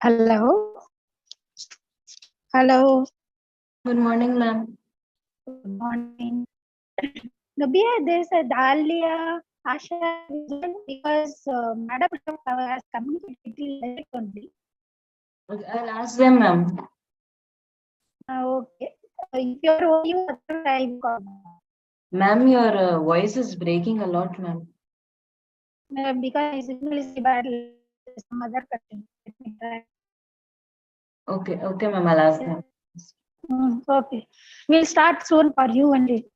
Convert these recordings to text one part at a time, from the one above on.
Hello. Hello. Good morning, ma'am. Good morning. Nabia, there's a Dahlia, Asha, because Madam has communicated till late only. Okay, I'll ask them, ma'am. Okay. If you're you, I will call. Ma'am, your voice is breaking a lot, ma'am. Because my signal is very bad. Some other question. Let me try. Okay, okay, ma'am. I'll ask them. Okay. We'll start soon for you only.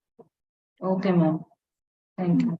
Okay, ma'am. Thank you.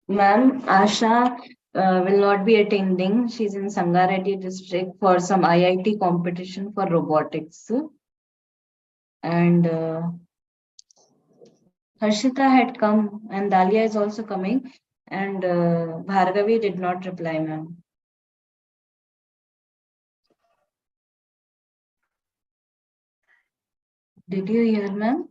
Ma'am, Asha will not be attending. She's in Sangareddy district for some IIT competition for robotics. And Harshita had come, and Dalia is also coming. And Bhargavi did not reply, ma'am. Did you hear, ma'am?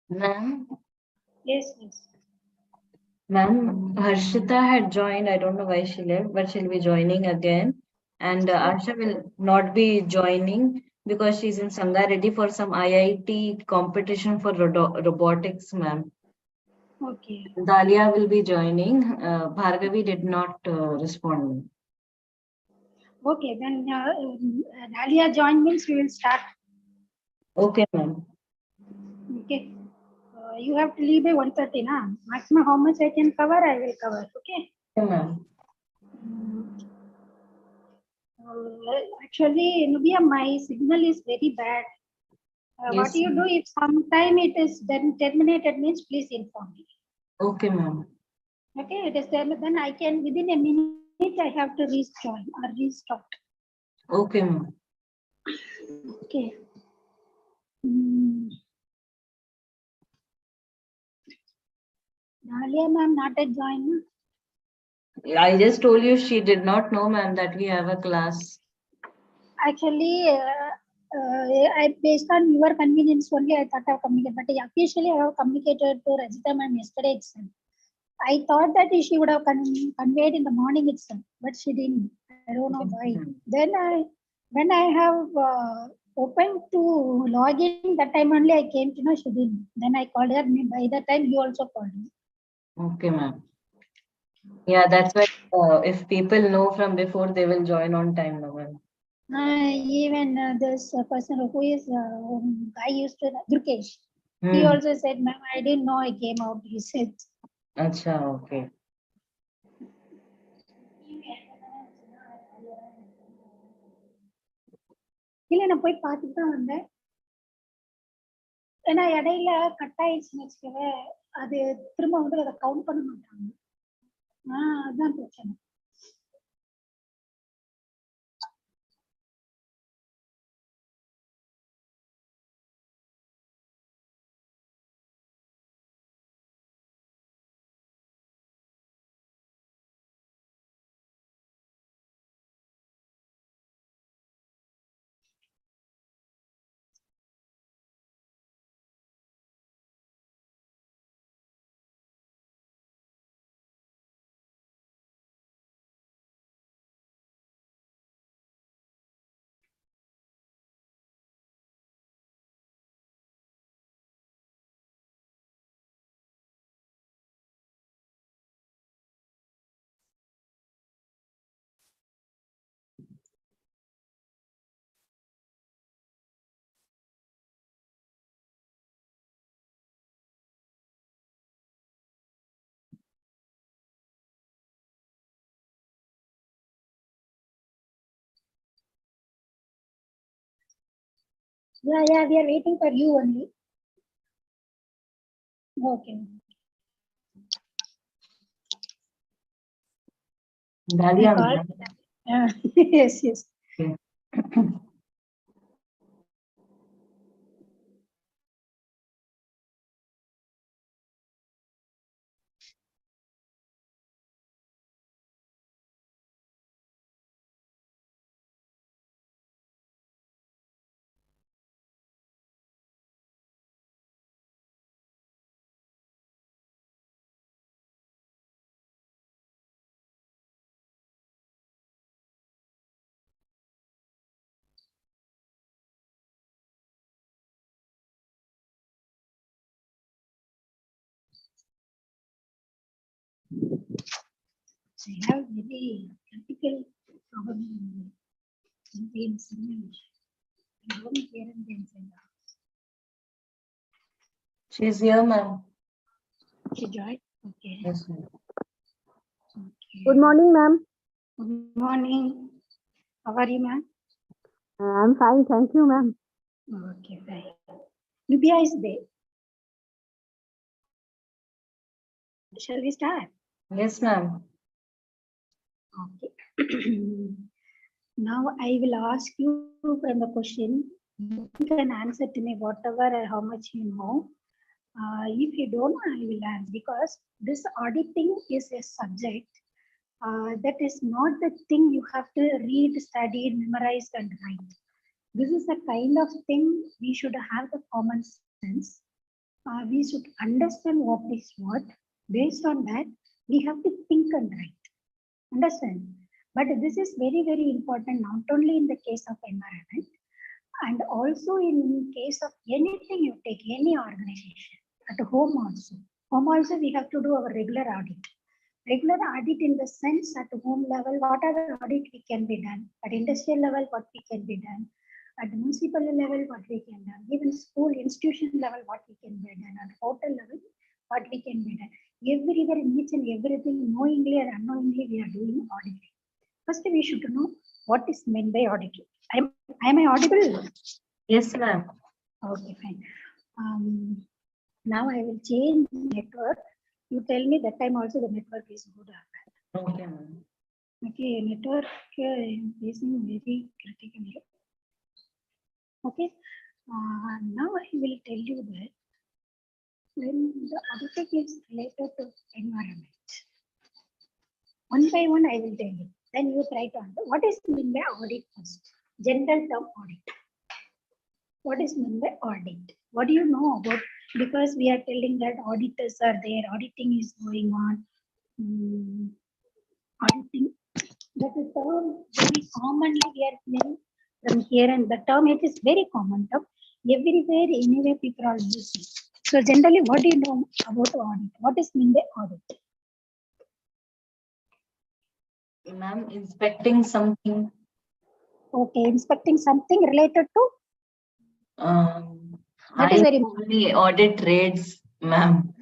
Ma'am, Yes, yes. ma'am, Harshita had joined. I don't know why she left, but she'll be joining again. And Asha will not be joining because she's in Sangareddy for some IIT competition for robotics, ma'am. Okay. Dalia will be joining. Bhargavi did not respond. Okay, then Dalia join means we will start. Okay, ma'am. Okay. You have to leave by 1:30, na? Maximum how much I can cover, I will cover. Okay. Okay, ma'am. Actually, Nubia, my signal is very bad. What Yes, you do ma'am. if sometime it is then terminated means please inform me. Okay, ma'am. Okay, it is then I can within a minute I have to rejoin or restart. Okay, ma'am. Okay. Hmm. Dalia ma'am not a join. I just told you she did not know, ma'am, that we have a class. Actually, I based on your convenience only I thought of communicate, but officially I have communicated to Rajita ma'am yesterday itself. I thought that she would have conveyed in the morning itself, but she didn't. I don't know Yes, why. ma'am. When I have opened to log in, that time only I came to know she didn't. Then I called her. By that time, you also called me. Okay, ma'am. Yeah, that's why if people know from before, they will join on time, no, ma'am. Even this person who is guy used to Durkesh. He Hmm. also said, "Ma'am, I didn't know I came out." He said. Acha, okay. இல்லை நான் போய் பார்த்துட்டு தான் வந்தேன் ஏன்னா இடையில cut ஆயிடுச்சுன்னு வச்சுக்கவே அது திரும்ப வந்து அதை கவுண்ட் பண்ண மாட்டாங்க அதுதான் பிரச்சனை yeah we are waiting for you only okay I Dalia, called ma'am. yes Okay. I have very critical problem in English. I don't hear in the She's here, ma'am. She joined? Okay. Yes, ma'am. Okay. Good morning, ma'am. Good morning. How are you, ma'am? I'm fine, thank you, ma'am. Okay, fine. Nubia is there. Shall we start? Yes, ma'am. Okay. Now I will ask you from the question. You can answer to me whatever or how much you know. If you don't, I will answer because this auditing is a subject that is not the thing you have to read, study, memorize, and write. This is a kind of thing we should have the common sense. We should understand what is what. Based on that, we have to think and write. Understand? But this is very, very important, not only in the case of environment, and also in case of anything you take, any organization, at home also. Home also, we have to do our regular audit. Regular audit in the sense at home level, what are the audit we can be done. At industrial level, what we can be done. At municipal level, what we can done. Even school, institution level, what we can be done. At hotel level, what we can be done. Everywhere, in each and everything, knowingly or unknowingly, we are doing auditing. First, we should know what is meant by auditing. Am I audible? Yes, ma'am. Okay, fine. Now I will change network. You tell me that time also the network is good or bad. Okay, ma'am. Okay, network is facing very critically. Okay, now I will tell you that when the auditing is related to environment, one by one I will tell you. Then you try to understand what is meant by audit first. General term audit. What is meant by audit? What do you know about? Because we are telling that auditors are there, auditing is going on. Auditing, that is term very commonly we are hearing from here, and the term it is very common term. Everywhere, anywhere people are using. So generally, what do you know about audit? What is meant by audit? Ma'am, inspecting something. Okay, inspecting something related to that is I very only audit raids, ma'am.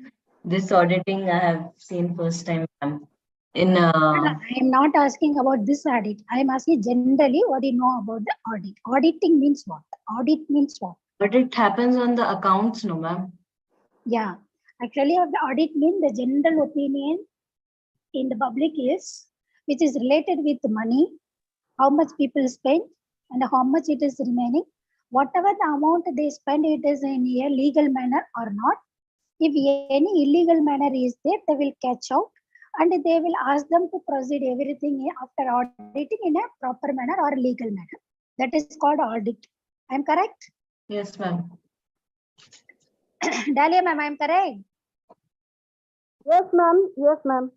This auditing I have seen first time, ma'am. In I am not asking about this audit. I am asking generally what do you know about the audit? Auditing means what? Audit means what? but it happens on the accounts, no, ma'am. Yeah, actually, the audit means the general opinion in the public is which is related with money, how much people spend, and how much it is remaining. Whatever the amount they spend, it is in a legal manner or not. If any illegal manner is there, they will catch out and they will ask them to proceed everything after auditing in a proper manner or legal manner. That is called audit. I am correct? Yes, ma'am. Dahlia ma'am, I am correct? Yes, ma'am. Yes, ma'am.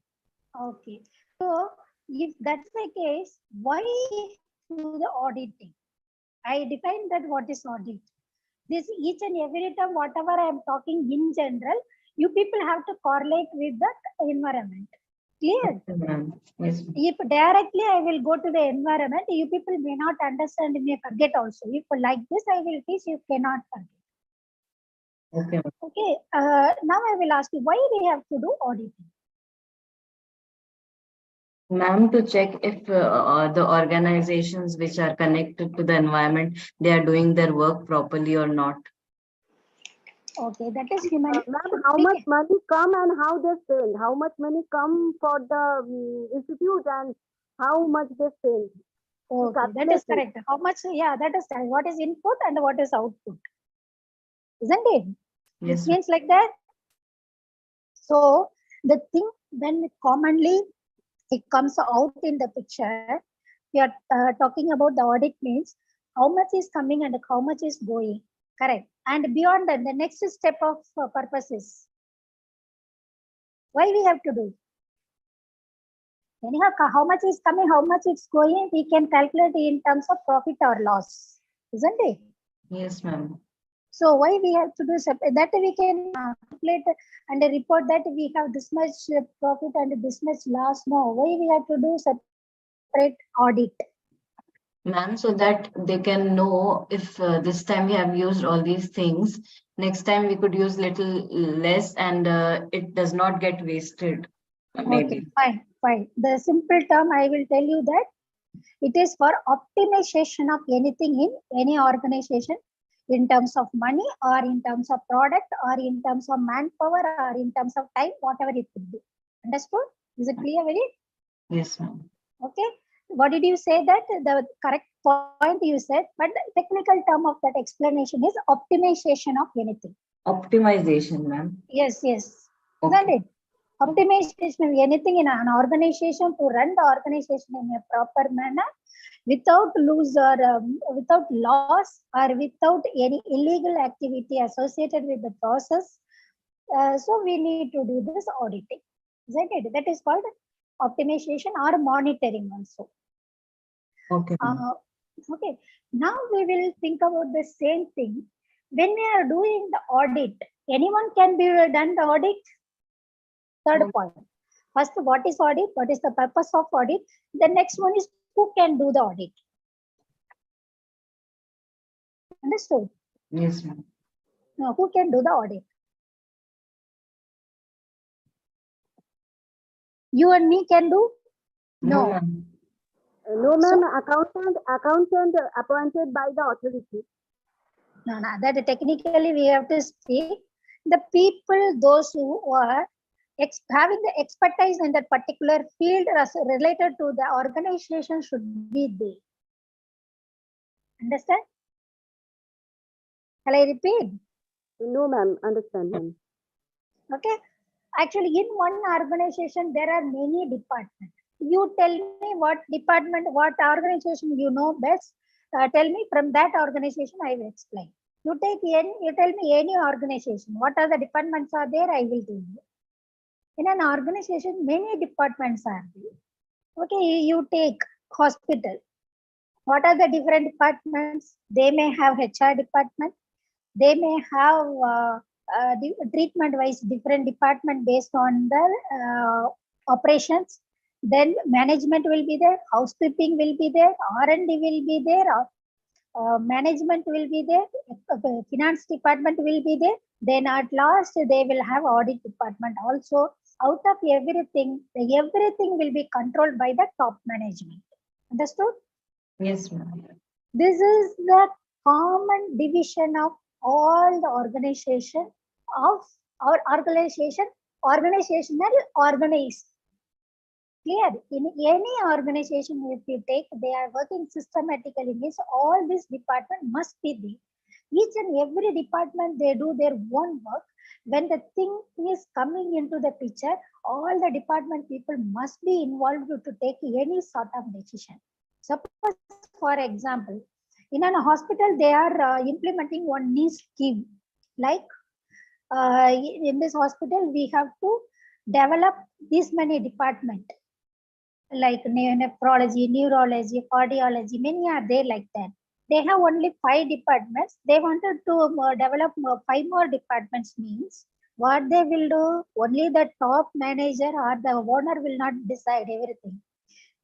Okay. So, if that's the case, why do the auditing? I define that what is audit. This each and every time, whatever I am talking in general, you people have to correlate with the environment. Clear? Okay, ma'am. Yes, ma'am. If directly I will go to the environment, you people may not understand, may forget also. If like this I will teach, you cannot forget. Okay, ma'am. Okay. Now I will ask you why we have to do auditing. Ma'am, to check if the organizations which are connected to the environment, they are doing their work properly or not. Okay, that is human. Ma'am, how much money come and how they spend? How much money come for the institute and how much they spend? Okay, that is correct. How much? Yeah, that is correct. What is input and what is output? Isn't it? Yes, It means like that. So the thing when commonly it comes out in the picture, we are talking about the audit means how much is coming and how much is going. Correct. And beyond that, the next step of purposes. Why we have to do? Anyhow, how much is coming, how much it's going, we can calculate in terms of profit or loss. Isn't it? yes, ma'am. So why we have to do separate? That we can calculate and report that we have this much profit and this much loss. No, why we have to do separate audit? Ma'am, so that they can know if this time we have used all these things, next time we could use little less and it does not get wasted, Okay, maybe. fine. The simple term I will tell you that it is for optimization of anything in any organization in terms of money or in terms of product or in terms of manpower or in terms of time, whatever it could be. Understood? Is it clear? Very Yes, ma'am. okay. What did you say that the correct point you said, but the technical term of that explanation is optimization of anything. Optimization, ma'am. Yes. Isn't Okay. it? Optimization of anything in an organization to run the organization in a proper manner without lose or without loss or without any illegal activity associated with the process. So we need to do this auditing. Isn't it? That is called optimization or monitoring also. Okay, ma'am. Okay. Now we will think about the same thing. When we are doing the audit, anyone can be done the audit. Third point. First, what is audit? What is the purpose of audit? The next one is who can do the audit. Understood? Yes, ma'am. Now, who can do the audit? You and me can do? No, No. ma'am. No, So, ma'am. Accountant appointed by the authority. no. That technically we have to speak. The people, those who are having the expertise in that particular field related to the organization should be there. Understand? Shall I repeat? No, ma'am. Understand, ma'am. Okay. Actually, in one organization, there are many departments. You tell me what department, what organization you know best. Tell me from that organization, I will explain. You tell me any organization. What are the departments are there? I will tell you. In an organization, many departments are there. Okay, you take hospital. What are the different departments? They may have HR department. They may have treatment wise different department based on the operations. Then management will be there, housekeeping will be there, R&D will be there, management will be there, finance department will be there. Then at last they will have audit department also. Out of everything will be controlled by the top management. Understood? Yes, ma'am. This is the common division of all the organization of our organizational organized. Clear? In any organization, if you take, they are working systematically, means all this department must be there. Each and every department, they do their own work. When the thing is coming into the picture, all the department people must be involved to take any sort of decision. Suppose, for example, in an hospital, they are implementing one new scheme. Like in this hospital, we have to develop this many department like nephrology, neurology, cardiology, many are there like that. They have only 5 departments. They wanted to develop 5 more departments means what they will do, only the top manager or the owner will not decide everything.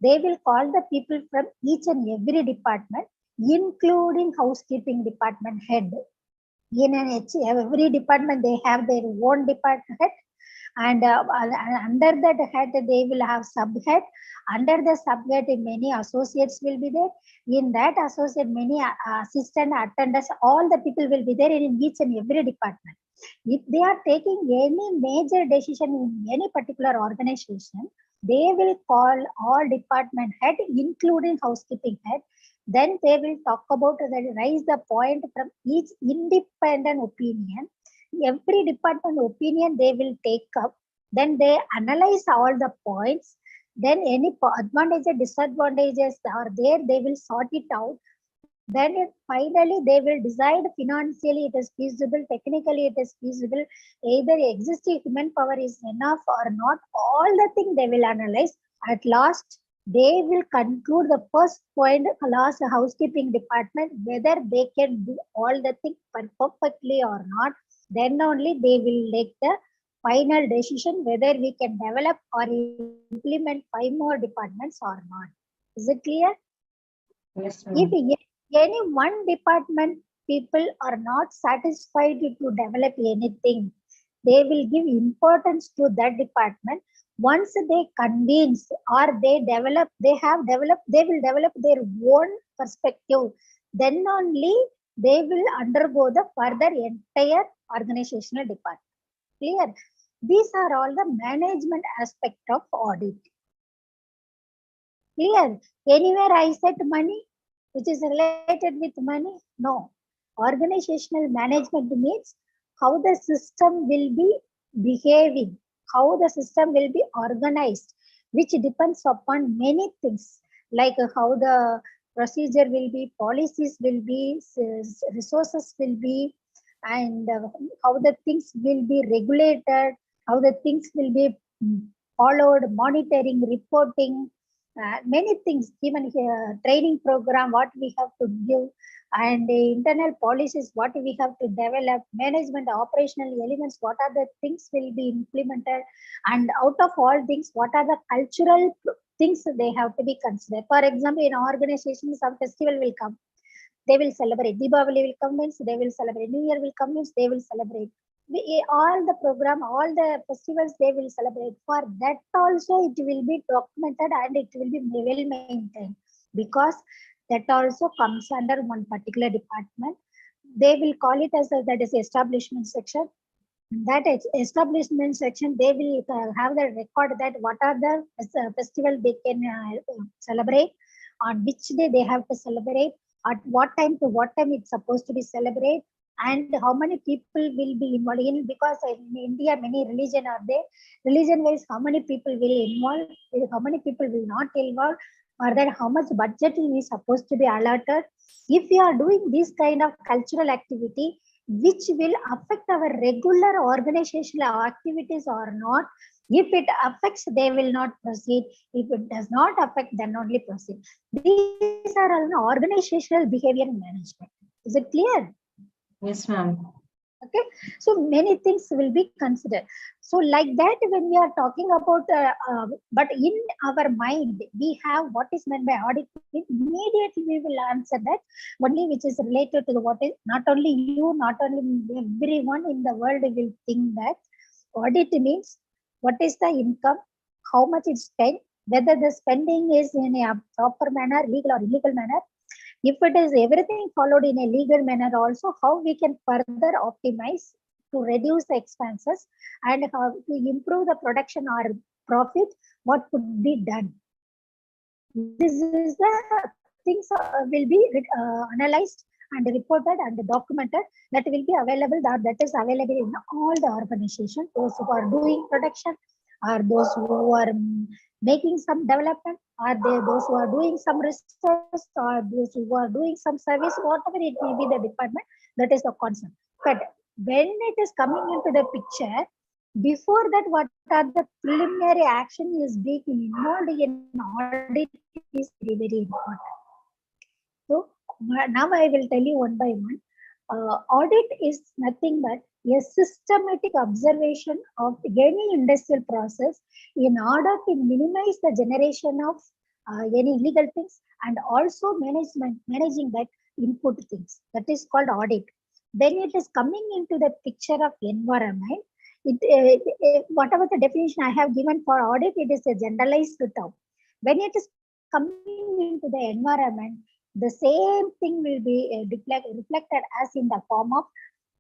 They will call the people from each and every department, including housekeeping department head. In every department, they have their own department head, and under that head they will have subhead. Under the subhead many associates will be there. In that associate many assistant attendants, all the people will be there in each and every department. If they are taking any major decision in any particular organization, they will call all department head including housekeeping head. Then they will talk about raise the point from each independent opinion. Every department opinion they will take up. Then they analyze all the points. Then any advantages, disadvantages are there, they will sort it out. Then finally they will decide financially it is feasible, technically it is feasible, either existing human power is enough or not. All the thing they will analyze. At last they will conclude the first point, last housekeeping department, whether they can do all the things perfectly or not. Then only they will take the final decision whether we can develop or implement 5 more departments or not. Is it clear? Yes, If ma'am. any one department people are not satisfied to develop anything, they will give importance to that department. Once they convince or they will develop their own perspective. Then only they will undergo the further entire organizational department. Clear? These are all the management aspect of audit. Clear? Anywhere I said money, which is related with money? No. Organizational management means how the system will be behaving, how the system will be organized, which depends upon many things, like how the procedure will be, policies will be, resources will be, and how the things will be regulated, how the things will be followed, monitoring, reporting, many things, even training program, what we have to give, and the internal policies, what we have to develop, management, operational elements, what are the things will be implemented, and out of all things, what are the cultural things they have to be considered. For example, in organization, some festival will come, they will celebrate. Deepavali will come means they will celebrate. New Year will come means they will celebrate. All the program, all the festivals they will celebrate. For that also it will be documented and it will be well maintained, because that also comes under one particular department. They will call it as that is establishment section. That establishment section, they will have the record that what are the festival they can celebrate, on which day they have to celebrate, at what time to what time it's supposed to be celebrate, and how many people will be involved in, because in India many religion are there. Religion wise, how many people will involve, how many people will not involve, or that how much budget is supposed to be allotted. If we are doing this kind of cultural activity, which will affect our regular organizational activities or not. If it affects, they will not proceed. If it does not affect, then only proceed. These are all organizational behavior management. Is it clear? Yes, ma'am. Okay, so many things will be considered. So like that, when we are talking about but in our mind we have what is meant by audit, immediately we will answer that only, which is related to the what is, not only you, not only everyone in the world will think that audit means what is the income, how much is spent, whether the spending is in a proper manner, legal or illegal manner. If it is everything followed in a legal manner, also how we can further optimize to reduce the expenses, and how to improve the production or profit, what could be done. This is the things will be analyzed and reported and documented, that will be available, that is available in all the organizations, those who are doing production, or those who are making some development, are there those who are doing some research, or those who are doing some service, whatever it may be the department, that is the concern. But when it is coming into the picture, before that, what are the preliminary action is being involved in audit is very, very important. So now I will tell you one by one. Audit is nothing but a systematic observation of any industrial process in order to minimize the generation of any illegal things, and also managing that input things. That is called audit. Then it is coming into the picture of environment. Whatever the definition I have given for audit, it is a generalized term. When it is coming into the environment, the same thing will be reflected as in the form of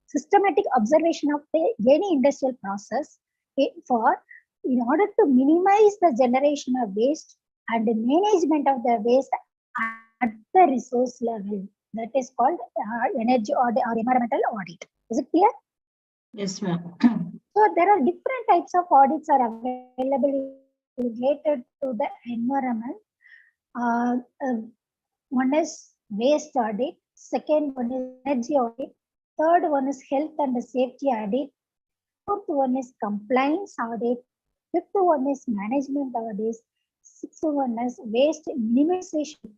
systematic observation of any industrial process, for in order to minimize the generation of waste and the management of the waste at the resource level. That is called energy or environmental audit. Is it clear? Yes, ma'am. So there are different types of audits are available related to the environment. Uh, uh, One is waste audit, second one is energy audit, third one is health and safety audit, fourth one is compliance audit, fifth one is management audit, Sixth one is waste minimization.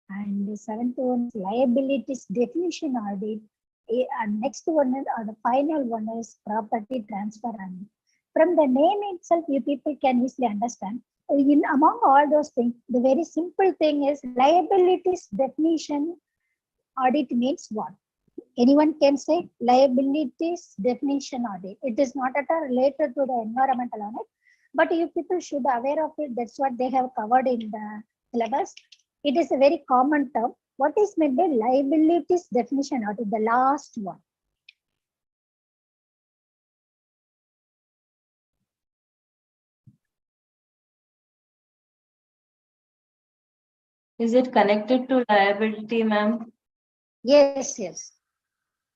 And the seventh one is liabilities definition audit. And next one is, or the final one is property transfer audit. From the name itself, you people can easily understand. Among all those things, the very simple thing is liabilities definition audit means what? Anyone can say liabilities definition audit. It is not at all related to the environmental audit, but you people should be aware of it. That's what they have covered in the syllabus. It is a very common term. What is meant by liabilities definition audit? The last one. Is it connected to liability, ma'am? Yes, yes.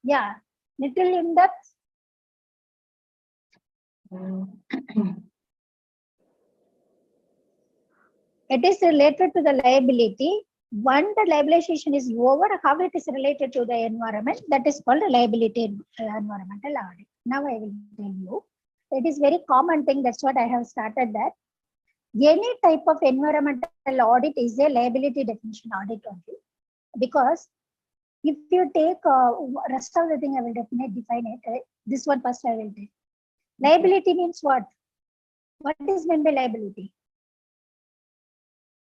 Yeah. Little in depth. It is related to the liability. When the liabilization is over, how it is related to the environment, that is called a liability environmental audit. Now I will tell you. It is very common thing. That's what I have started that. Any type of environmental audit is a liability definition audit only. Because if you take rest of the thing, I will definitely define it. This one first I will take. Liability means what? What is meant by liability?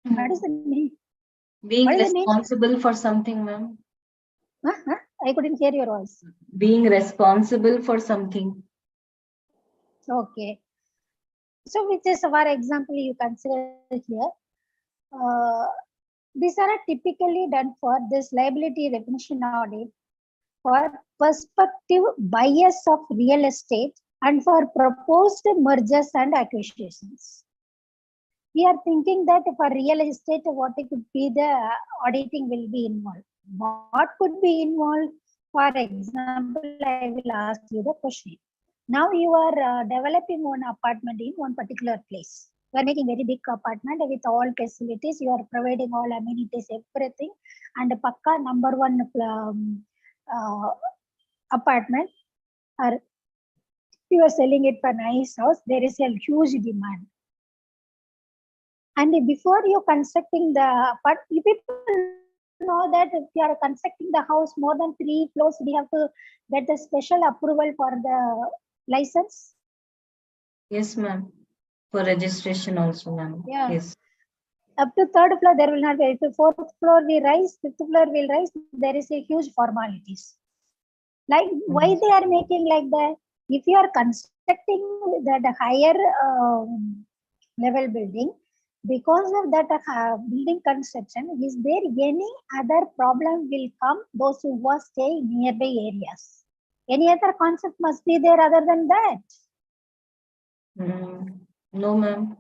What is the meaning? Being What is the responsible for something, ma'am. I couldn't hear your voice. Being responsible for something. Okay. So, which is our example you consider here. These are typically done for this liability definition audit for prospective buyers of real estate and for proposed mergers and acquisitions. We are thinking that for real estate, what it could be the auditing will be involved. What could be involved? For example, I will ask you the question. Now you are developing one apartment in one particular place. You are making very big apartment with all facilities. You are providing all amenities, everything, and a pakka number one apartment. Or you are selling it for nice house. There is a huge demand. And before you constructing the apartment, you people know that if you are constructing the house more than 3 floors, we have to get the special approval for the license. Yes, ma'am. For registration also, ma'am. Yeah. Yes. Up to 3rd floor, there will not be. If the 4th floor we rise, 5th floor will rise, there is a huge formalities. Like why they are making like that? If you are constructing the higher level building, because of that building construction, is there any other problem will come those who were staying nearby areas? Any other concept must be there other than that? No, ma'am.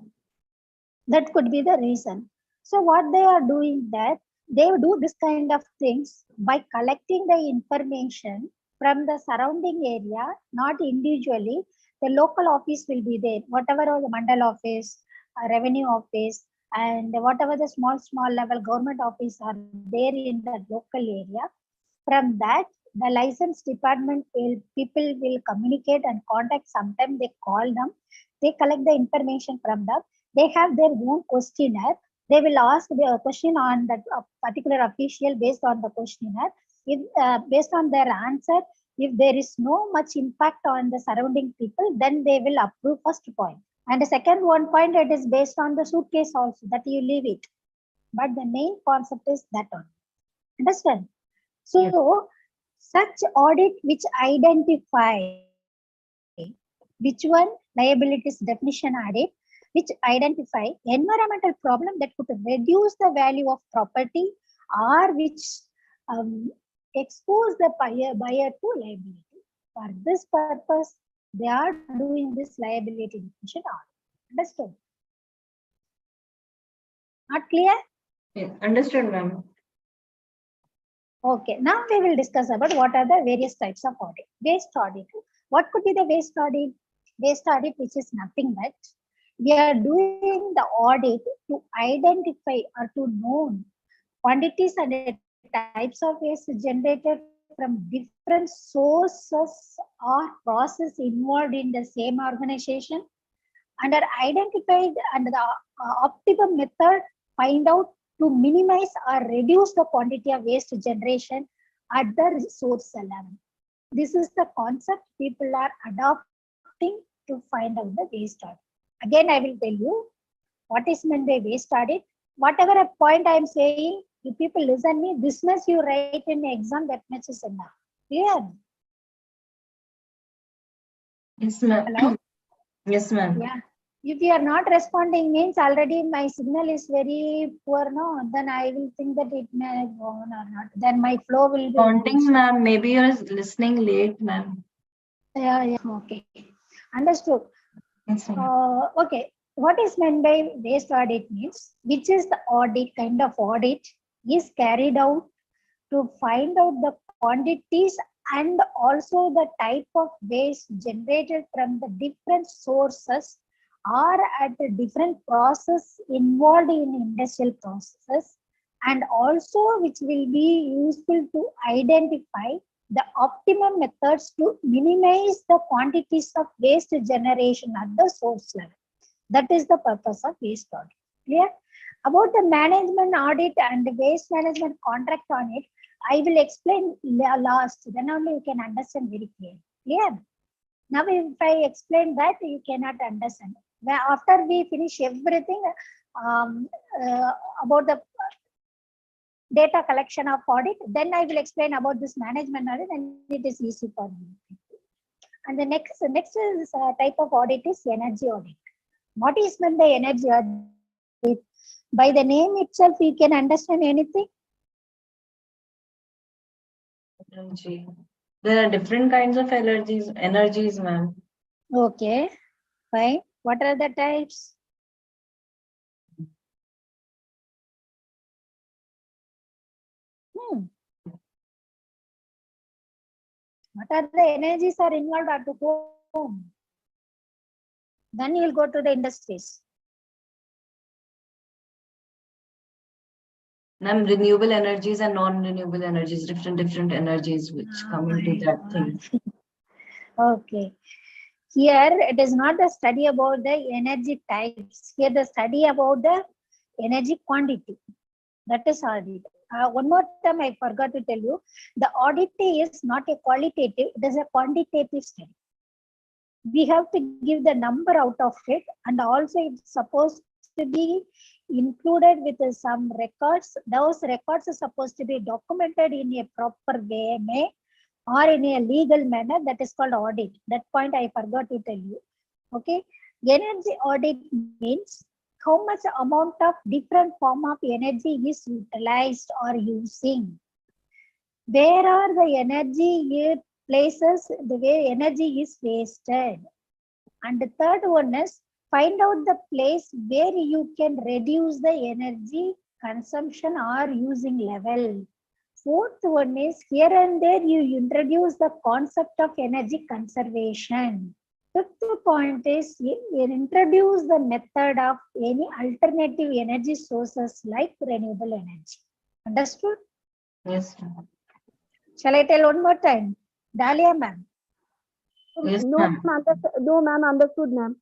That could be the reason. So what they are doing that, they do this kind of things by collecting the information from the surrounding area, not individually. The local office will be there, whatever the mandal office, revenue office, and whatever the small level government office are there in the local area. From that, the license department people will communicate and contact. Sometimes they call them. They collect the information from them. They have their own questionnaire. They will ask the question on that particular official based on the questionnaire. If based on their answer, if there is no much impact on the surrounding people, then they will approve first point. And the second one point, it is based on the suitcase also that you leave it. But the main concept is that one. Understand? So, yes. Such audit which identify which one liabilities definition audit, which identify environmental problem that could reduce the value of property or which expose the buyer to liability. For this purpose, they are doing this liability definition audit. Understood? Not clear? Yeah, understood, ma'am. Okay, now we will discuss about what are the various types of audit. Waste audit. What could be the waste audit? Waste audit, which is nothing but we are doing the audit to identify or to know quantities and types of waste generated from different sources or process involved in the same organization, and are identified under the optimum method find out to minimize or reduce the quantity of waste generation at the resource level. This is the concept people are adopting to find out the waste audit. Again, I will tell you what is meant by waste audit. Whatever a point I am saying, you people listen me, this much you write in exam, that much is enough. Clear? Yes, ma'am. Hello? Yes, ma'am. Yeah. If you are not responding means already my signal is very poor, no? Then I will think that it may go on or not. Then my flow will be Counting, reduced. ma'am. Maybe you're listening late, ma'am. Yeah, okay. Understood. Yes, ma'am. Okay. What is meant by waste audit means, which is the audit, kind of audit is carried out to find out the quantities and also the type of waste generated from the different sources or at the different process involved in industrial processes, and also which will be useful to identify the optimum methods to minimize the quantities of waste generation at the source level. That is the purpose of waste audit. Clear? About the management audit and the waste management contract on it, I will explain last. Then only you can understand very clearly. Clear? Now, if I explain that, you cannot understand. After we finish everything um, about the data collection of audit, then I will explain about this management audit, and it is easy for me. And the next is type of audit is energy audit. What is meant by energy audit? By the name itself, you can understand anything. Energy. There are different kinds of energies, ma'am. Okay, fine. What are the types? What are the energies are involved at home? Then you will go to the industries. Ma'am, renewable energies and non-renewable energies, different energies which come into that thing. Okay. Here it is not the study about the energy types. Here the study about the energy quantity. That is audit. One more time I forgot to tell you, the audit is not a qualitative, it is a quantitative study. We have to give the number out of it, and also it's supposed to be included with some records. Those records are supposed to be documented in a proper way or in a legal manner. That is called audit. That point I forgot to tell you. Okay, energy audit means how much amount of different form of energy is utilized or using. Where are the energy places the way energy is wasted? And the third one is find out the place where you can reduce the energy consumption or using level. Fourth one is here and there you introduce the concept of energy conservation. Fifth point is you introduce the method of any alternative energy sources like renewable energy. Understood? Yes, ma'am. Shall I tell one more time? Dahlia ma'am. Yes, No, ma'am. ma'am, understood, ma'am.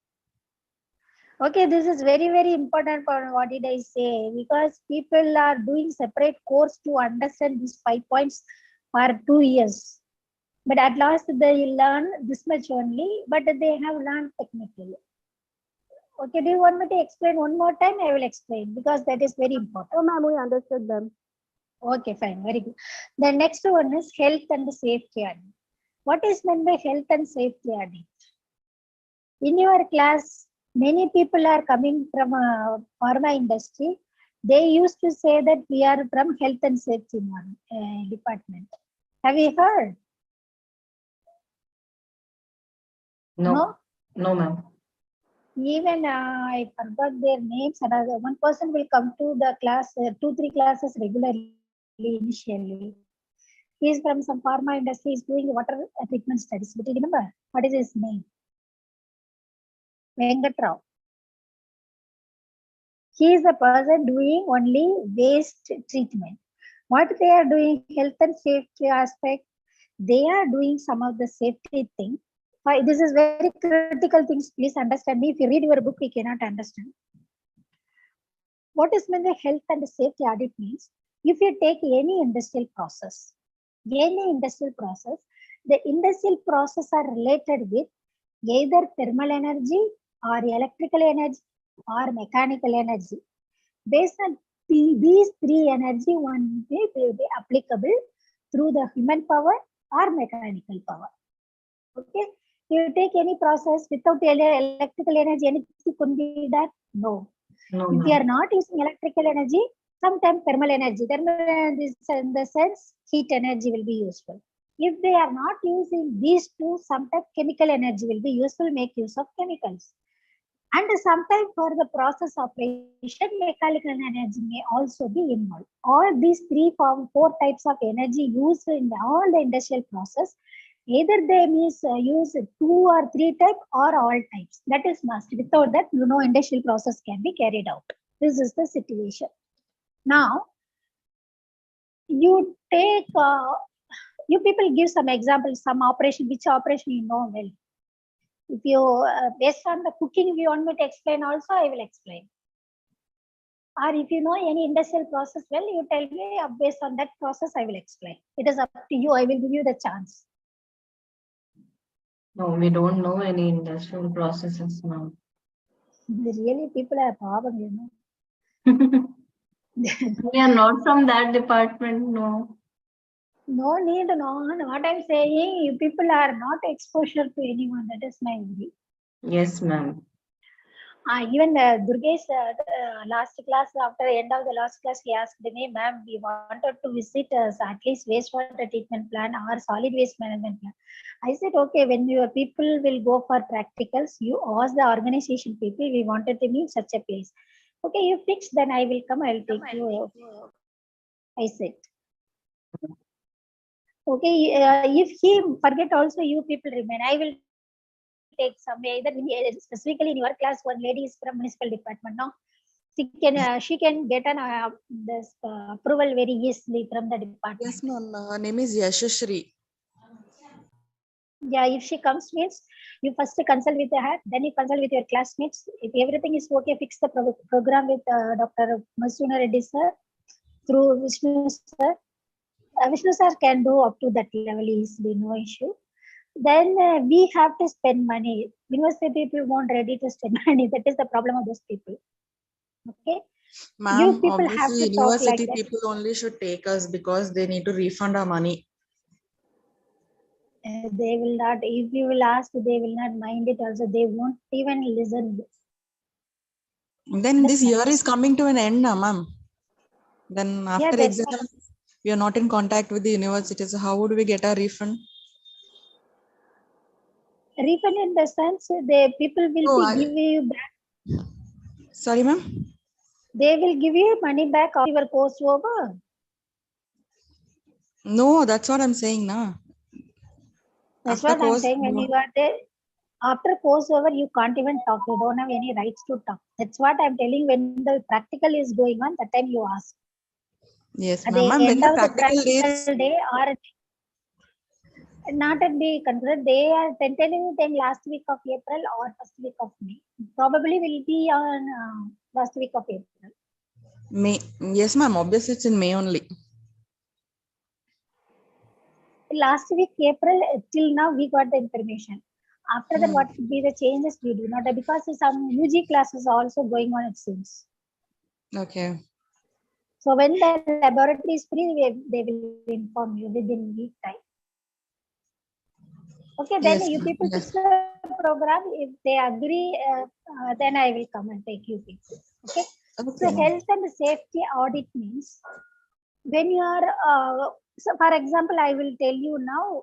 Okay, this is very, very important for what did I say, because people are doing separate course to understand these 5 points for 2 years. But at last they learn this much only, but they have learned technically. Okay, do you want me to explain one more time? I will explain because that is very important. Oh, ma'am, we understood them. Okay, fine, very good. The next one is health and safety audit. What is meant by health and safety audit? In your class, many people are coming from a pharma industry. They used to say that we are from health and safety department. Have you heard? No, no, ma'am. Even I forgot their names. Another one person will come to the class, 2-3 classes regularly initially. He is from some pharma industry. He is doing water treatment studies. But you remember what is his name? Venkat Rao. He is the person doing only waste treatment. What they are doing, health and safety aspect, they are doing some of the safety thing. For This is very critical things. Please understand me. If you read your book, we cannot understand. What is meant the health and safety audit means? If you take any industrial process, the industrial process are related with either thermal energy or electrical energy or mechanical energy. Based on these three energy, one will be applicable through the human power or mechanical power. Okay, you take any process without electrical energy, anything could be done? No. No, If you are ma'am. not using electrical energy, sometimes thermal energy. Thermal energy is in the sense heat energy will be useful. If they are not using these two, sometimes chemical energy will be useful, make use of chemicals. And sometimes for the process operation, mechanical energy may also be involved. All these four types of energy used in all the industrial process, either they use 2 or 3 type or all types. That is must. Without that, industrial process can be carried out. This is the situation. Now, you take, you people give some examples, some operation, which operation you know well. If you, based on the cooking, if you want me to explain also, I will explain. Or if you know any industrial process well, you tell me based on that process, I will explain. It is up to you. I will give you the chance. No, we don't know any industrial processes now. Really, people are problem, We are not from that department, no. No need, no. What I'm saying, you people are not exposure to anyone. That is my worry. Yes, ma'am. Even Durgesh, last class, after the end of the last class, he asked me, ma'am, we wanted to visit at least wastewater treatment plan or solid waste management plan. I said, okay, when your people will go for practicals, you ask the organization people, we wanted to meet such a place. Okay, you fix, then I will come, I will take you. I said. Okay, if he forget also, you people remain. I will take some, either specifically in your class, one lady is from municipal department. No, she can get an this approval very easily from the department. Yes, ma'am. Her name is Yashashri. Yeah, if she comes means you first consult with her, then you consult with your classmates. If everything is okay, fix the program with Dr. Masuna Reddy sir through Vishnu sir. Vishnu sir can do up to that level easily, no issue. Then we have to spend money. University people won't ready to spend money. That is the problem of those people. Okay. You Ma'am, people have obviously to talk like university that. people only should take us because they need to refund our money. They will not, if you will ask, they will not mind it also. They won't even listen. Then this year is coming to an end now, ma'am. Then after that's exam, we are not in contact with the university. So how would we get our refund? refund in the sense the people will No, give you back. sorry, ma'am. They will give you money back after your course over. No, that's what I'm saying now. That's After what I'm course, saying. When you are there, after course over, you can't even talk. You don't have any rights to talk. That's what I'm telling. When the practical is going on, that time you ask. yes, At ma'am. the Ma'am, when end the of the practical practical days, day or not at be considered, they are tentatively then last week of April or first week of May. Probably will be on last week of April. May. Yes, ma'am. Obviously, it's in May only. Last week April till now we got the information. After that, what could be the changes we do not, because some UG classes are also going on, it seems. Okay. So when the laboratory is free, they will inform you within week time. Okay, then Yes, you ma'am. people Yes. fix the program. If they agree, then I will come and take you people. Okay. Okay, So ma'am. health and safety audit means when you are, so for example, I will tell you now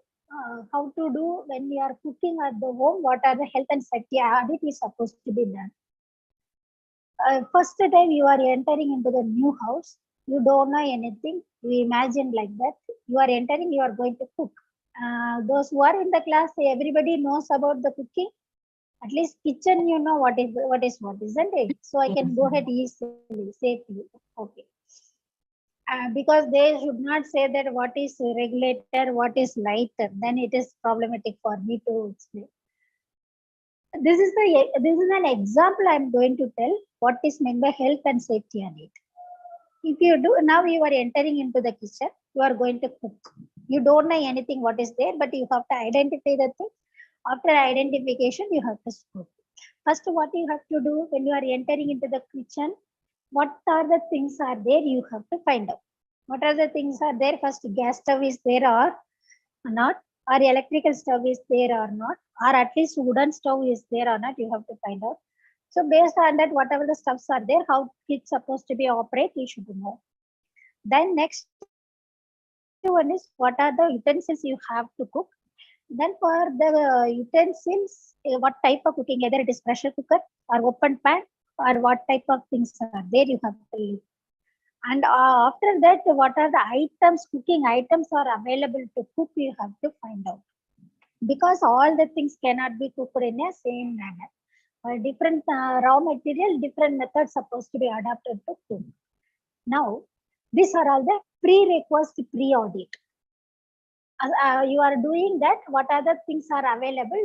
how to do when you are cooking at the home, what are the health and safety audit is supposed to be done. First time you are entering into the new house, you don't know anything, you imagine like that, you are entering, you are going to cook. Those who are in the class, everybody knows about the cooking. At least kitchen, you know what is what, isn't it? So I can go ahead easily, safely. Okay. Because they should not say that what is regulator, what is lighter, then it is problematic for me to explain. This is an example I am going to tell what is meant by health and safety on it. If you do now, you are entering into the kitchen, you are going to cook. You don't know anything what is there, but you have to identify the thing. After identification, you have to cook. First, what you have to do when you are entering into the kitchen, what are the things are there, you have to find out. What are the things are there? First, gas stove is there or not, or electrical stove is there or not, or at least wooden stove is there or not, you have to find out. So based on that, whatever the stuffs are there, how it's supposed to be operate, you should know. Then next one is what are the utensils you have to cook. Then for the utensils, what type of cooking, either it is pressure cooker or open pan or what type of things are there, you have to look. And after that, what are the items, cooking items are available to cook, you have to find out. Because all the things cannot be cooked in a same manner. Different raw material, different methods supposed to be adapted to cook. Now, these are all the prerequisite pre-audit. You are doing that, what other things are available,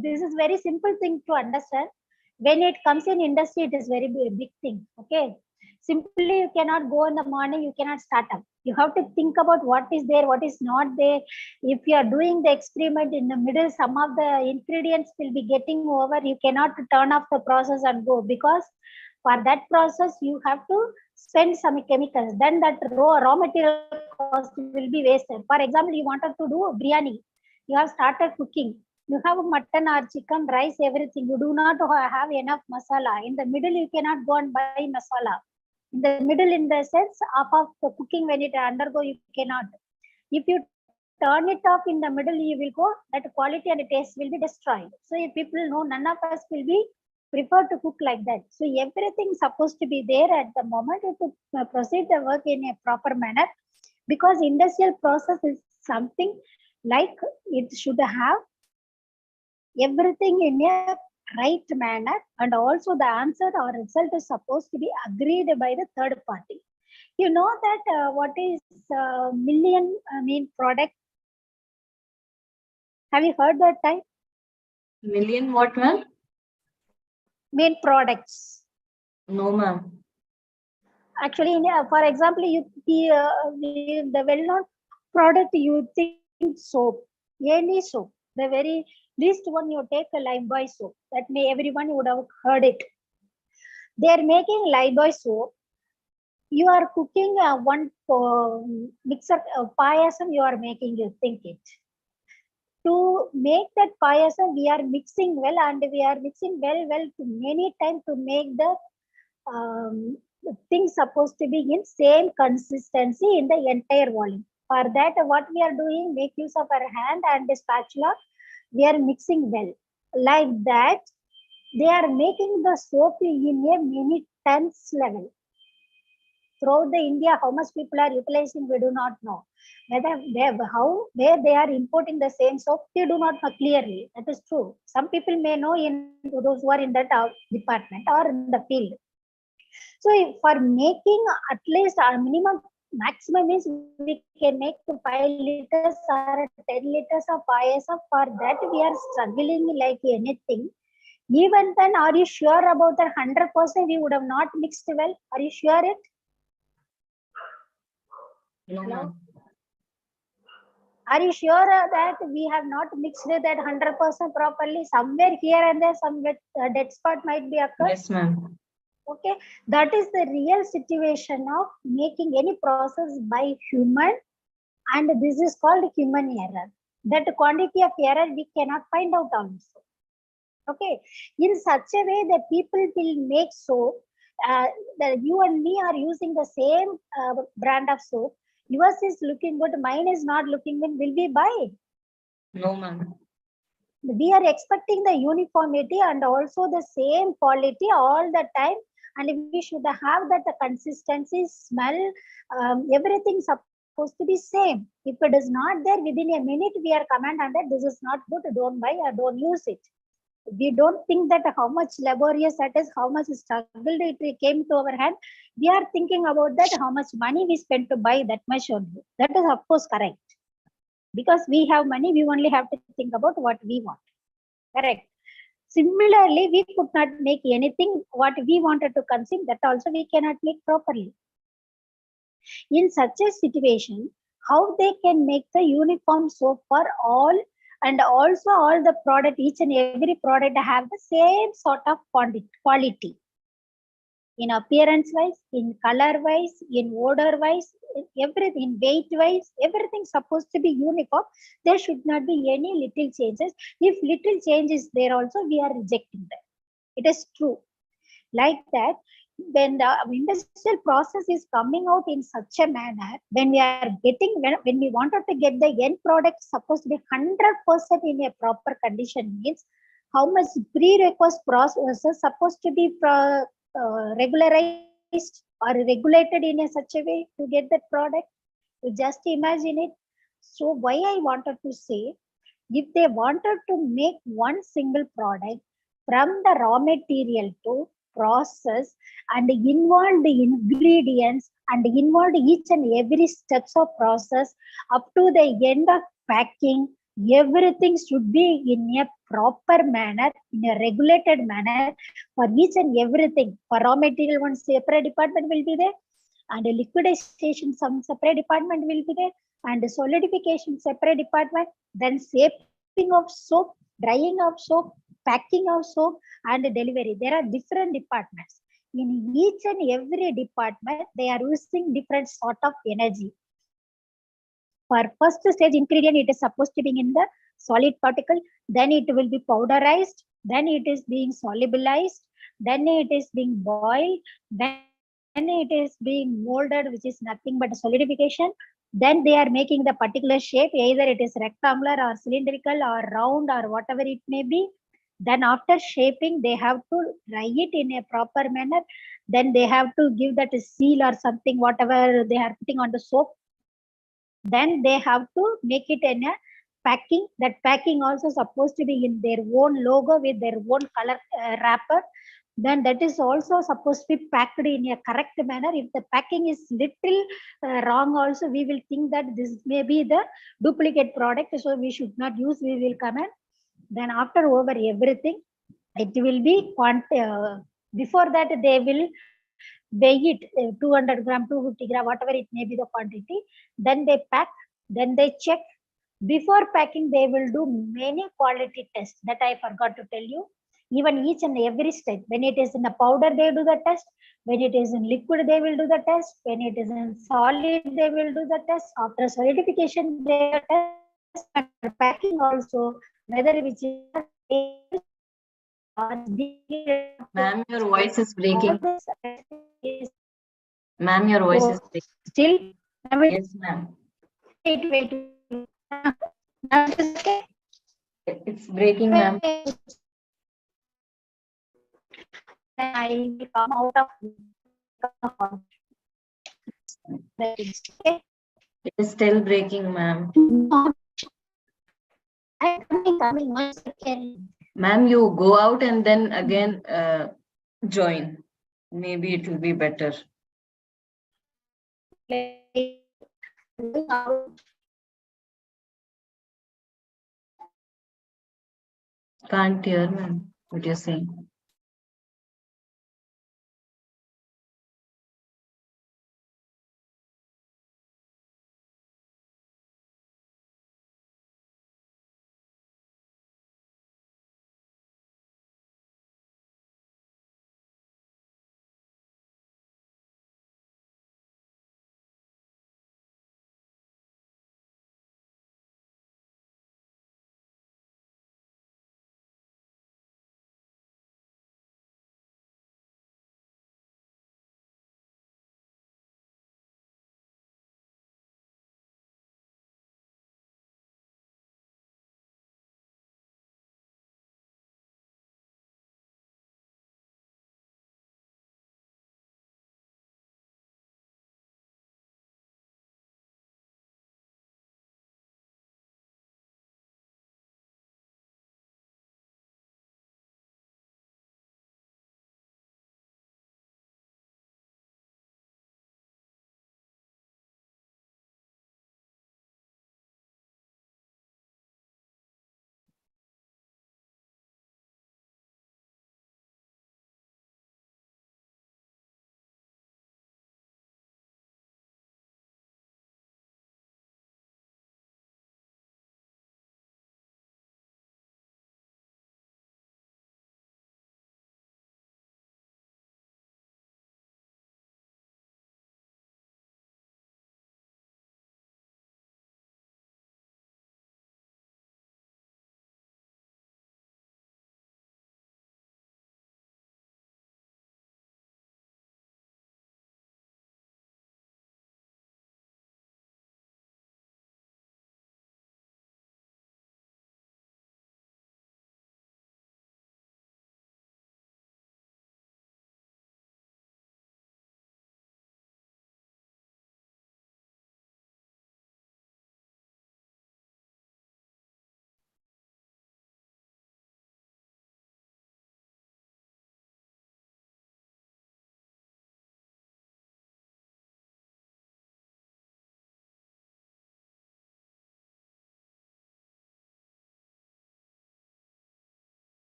this is very simple thing to understand. When it comes in industry, it is very big thing. Okay, simply you cannot go in the morning, you cannot start up. You have to think about what is there, what is not there. If you are doing the experiment in the middle, some of the ingredients will be getting over, you cannot turn off the process and go, because for that process you have to spend some chemicals. Then that raw material cost will be wasted. For example, you wanted to do biryani, you have started cooking, you have mutton or chicken, rice, everything, you do not have enough masala. In the middle, you cannot go and buy masala. In the middle, in the sense of the cooking, when it undergo, you cannot. If you turn it off in the middle, you will go, that quality and taste will be destroyed. So if people know, none of us will be prefer to cook like that. So everything supposed to be there at the moment to proceed the work in a proper manner, because industrial process is something like it should have everything in a right manner, and also the answer or result is supposed to be agreed by the third party. You know that what is million product? Have you heard that type? Million what, ma'am? Main products. No, ma'am. Actually, for example, the well-known product, you think soap, any soap, the very least one, you take a Lifebuoy soap. That may everyone would have heard it. They are making Lifebuoy soap. You are cooking one mixer payasam, you are making, you think it. To make that payasam, we are mixing well, and we are mixing well to many times to make the things supposed to be in same consistency in the entire volume. For that, what we are doing, make use of our hand and the spatula, we are mixing well. Like that, they are making the soap in a many tons level. Throughout the India, how much people are utilizing, we do not know. Where they are importing the same soap, they do not know clearly. That is true. Some people may know, in those who are in that department or in the field. So for making at least our maximum is we can make 5 liters or 10 liters of payasam. For that we are struggling like anything. Even then, are you sure about that 100% we would have not mixed well? Are you sure it? No, ma'am. Are you sure that we have not mixed that 100% properly? Somewhere here and there, some dead spot might be occurred. Yes, ma'am. Okay, that is the real situation of making any process by human, and this is called human error. That quantity of error we cannot find out also. Okay, in such a way that people will make soap, that you and me are using the same brand of soap. Yours is looking good, mine is not looking good. Will we buy? No, ma'am. We are expecting the uniformity and also the same quality all the time, and we should have that consistency, smell, everything supposed to be same. If it is not there, within a minute we are comment on that this is not good, don't buy or don't use it. We don't think that how much laborious that is, how much struggle it came to our hand. We are thinking about that, how much money we spent to buy that much only. That is of course correct. Because we have money, we only have to think about what we want. Correct. Similarly, we could not make anything what we wanted to consume, that also we cannot make properly. In such a situation, how they can make the uniform soap for all, and also all the product, each and every product have the same sort of quality, in appearance wise, in color wise, in odor wise, everything, in weight wise, everything supposed to be uniform. There should not be any little changes. If little change is there also, we are rejecting that. It is true. Like that, when the industrial process is coming out in such a manner, when we are getting, when we wanted to get the end product supposed to be 100% in a proper condition, means how much prerequisite process is supposed to be regularized or regulated in a such a way to get that product. You just imagine it. So why I wanted to say, if they wanted to make one single product from the raw material to process and involve the ingredients and involve each and every steps of process up to the end of packing, everything should be in a proper manner, in a regulated manner for each and everything. For raw material, one separate department will be there, and a liquidation, some separate department will be there, and the solidification separate department, then shaping of soap, drying of soap, packing of soap, and delivery. There are different departments. In each and every department, they are using different sort of energy. For first stage ingredient, it is supposed to be in the solid particle, then it will be powderized, then it is being solubilized, then it is being boiled, then it is being molded, which is nothing but solidification. Then they are making the particular shape, either it is rectangular or cylindrical or round or whatever it may be. Then after shaping, they have to dry it in a proper manner. Then they have to give that a seal or something, whatever they are putting on the soap. Then they have to make it in a packing. That packing also supposed to be in their own logo with their own color wrapper. Then that is also supposed to be packed in a correct manner. If the packing is little wrong also, we will think that this may be the duplicate product, so we should not use, we will comment. Then after over everything, it will be before that they will weigh it 200 gram, 250 gram, whatever it may be the quantity. Then they pack, then they check. Before packing, they will do many quality tests that I forgot to tell you. Even each and every step, when it is in a powder, they do the test. When it is in liquid, they will do the test. When it is in solid, they will do the test. After solidification, they will test. After packing also, whether which is Ma'am, your voice is all breaking. this is Ma'am, your voice is breaking. still. Yes, ma'am. Wait. Now it is okay. It's breaking, ma'am. Then I will come out of okay. It is still breaking, ma'am. I'm coming 1 second. Ma'am, you go out and then again join. Maybe it will be better. Can't hear, ma'am, what you're saying.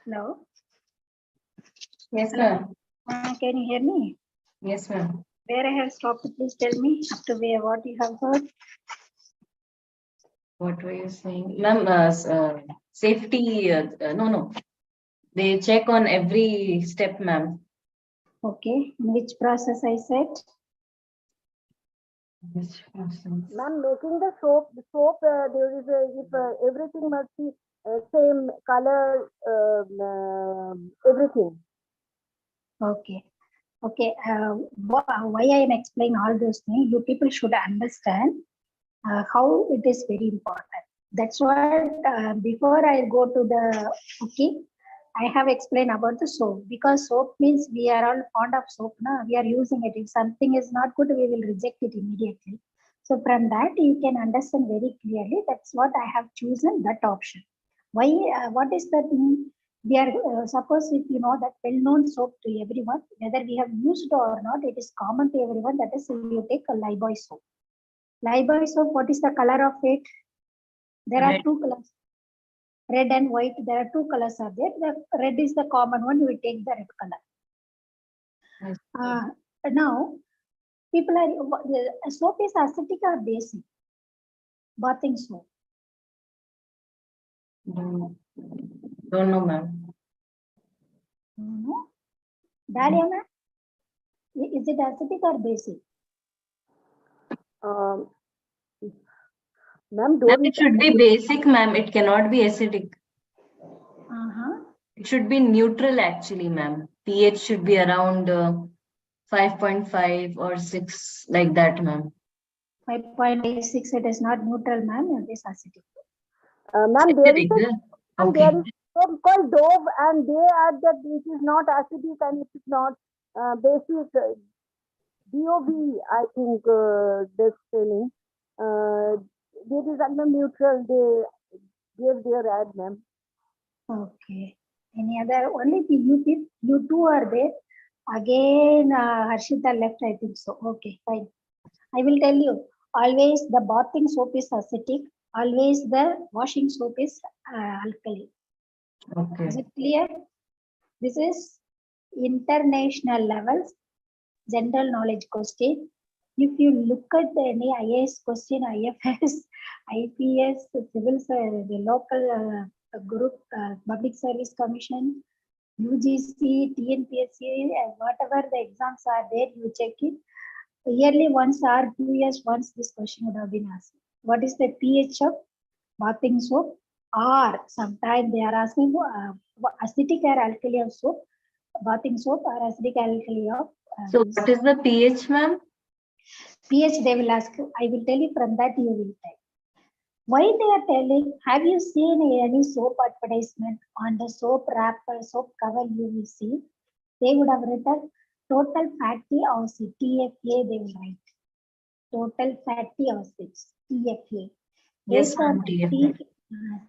Hello. Yes, Hello. ma'am. Can you hear me? Yes, ma'am. Where I have stopped, please tell me up to where what you have heard. What were you saying? Ma'am, safety, no. They check on every step, ma'am. Okay. In which process I said? Which process? Ma'am, making the soap, there is a, if everything must be same color, everything. Okay. Okay. Why I am explaining all those things, you people should understand how it is very important. That's what before I go to the cooking, I have explained about the soap, because soap means we are all fond of soap. Now we are using it. If something is not good, we will reject it immediately. So from that you can understand very clearly. That's what I have chosen that option. Why? What is that? We are suppose if you know that well-known soap to everyone, whether we have used or not, it is common to everyone. That is, you take a Lifebuoy soap. Lifebuoy soap, what is the color of it? There are Red. two colors, red and white. There are two colors are there. The red is the common one. You will take the red color. Yes. Now, people are soap is acidic or basic? Bathing soap. Don't know, ma'am. No. Dahlia, ma'am, is it acidic or basic? Ma'am, Ma'am, don't. it should be basic, ma'am. It cannot be acidic. It should be neutral, actually, ma'am. pH should be around 5.5 or 6, like that, ma'am. 5.86. It is not neutral, ma'am. It is acidic. Ma'am, there is Acidic, a, and okay. there is soap called Dove, and they add that it is not acidic and it is not basic. DOV, I think this training. It is under neutral. They gave their ad, ma'am. Okay. Any other? Only you two are there. Again, Harshita left, I think so. Okay, fine. I will tell you. Always the bathing soap is acidic. Always the washing soap is alkali. Okay. Is it clear? This is international levels general knowledge question. If you look at any IAS question, IFS, IPS, civil, the local group, public service commission, UGC, TNPSC, whatever the exams are there, you check it. Yearly once or 2 years once this question would have been asked. What is the pH of bathing soap? Or sometimes they are asking acidic or alkali of soap, bathing soap, or acidic alkali of. So what is the pH, ma'am? pH they will ask you. I will tell you, from that you will tell. Why they are telling? Have you seen any soap advertisement on the soap wrapper, soap cover? You will see they would have written total fatty acid, TFA. They will write total fatty acids, TFA. Yes, Based ma'am, on TFA.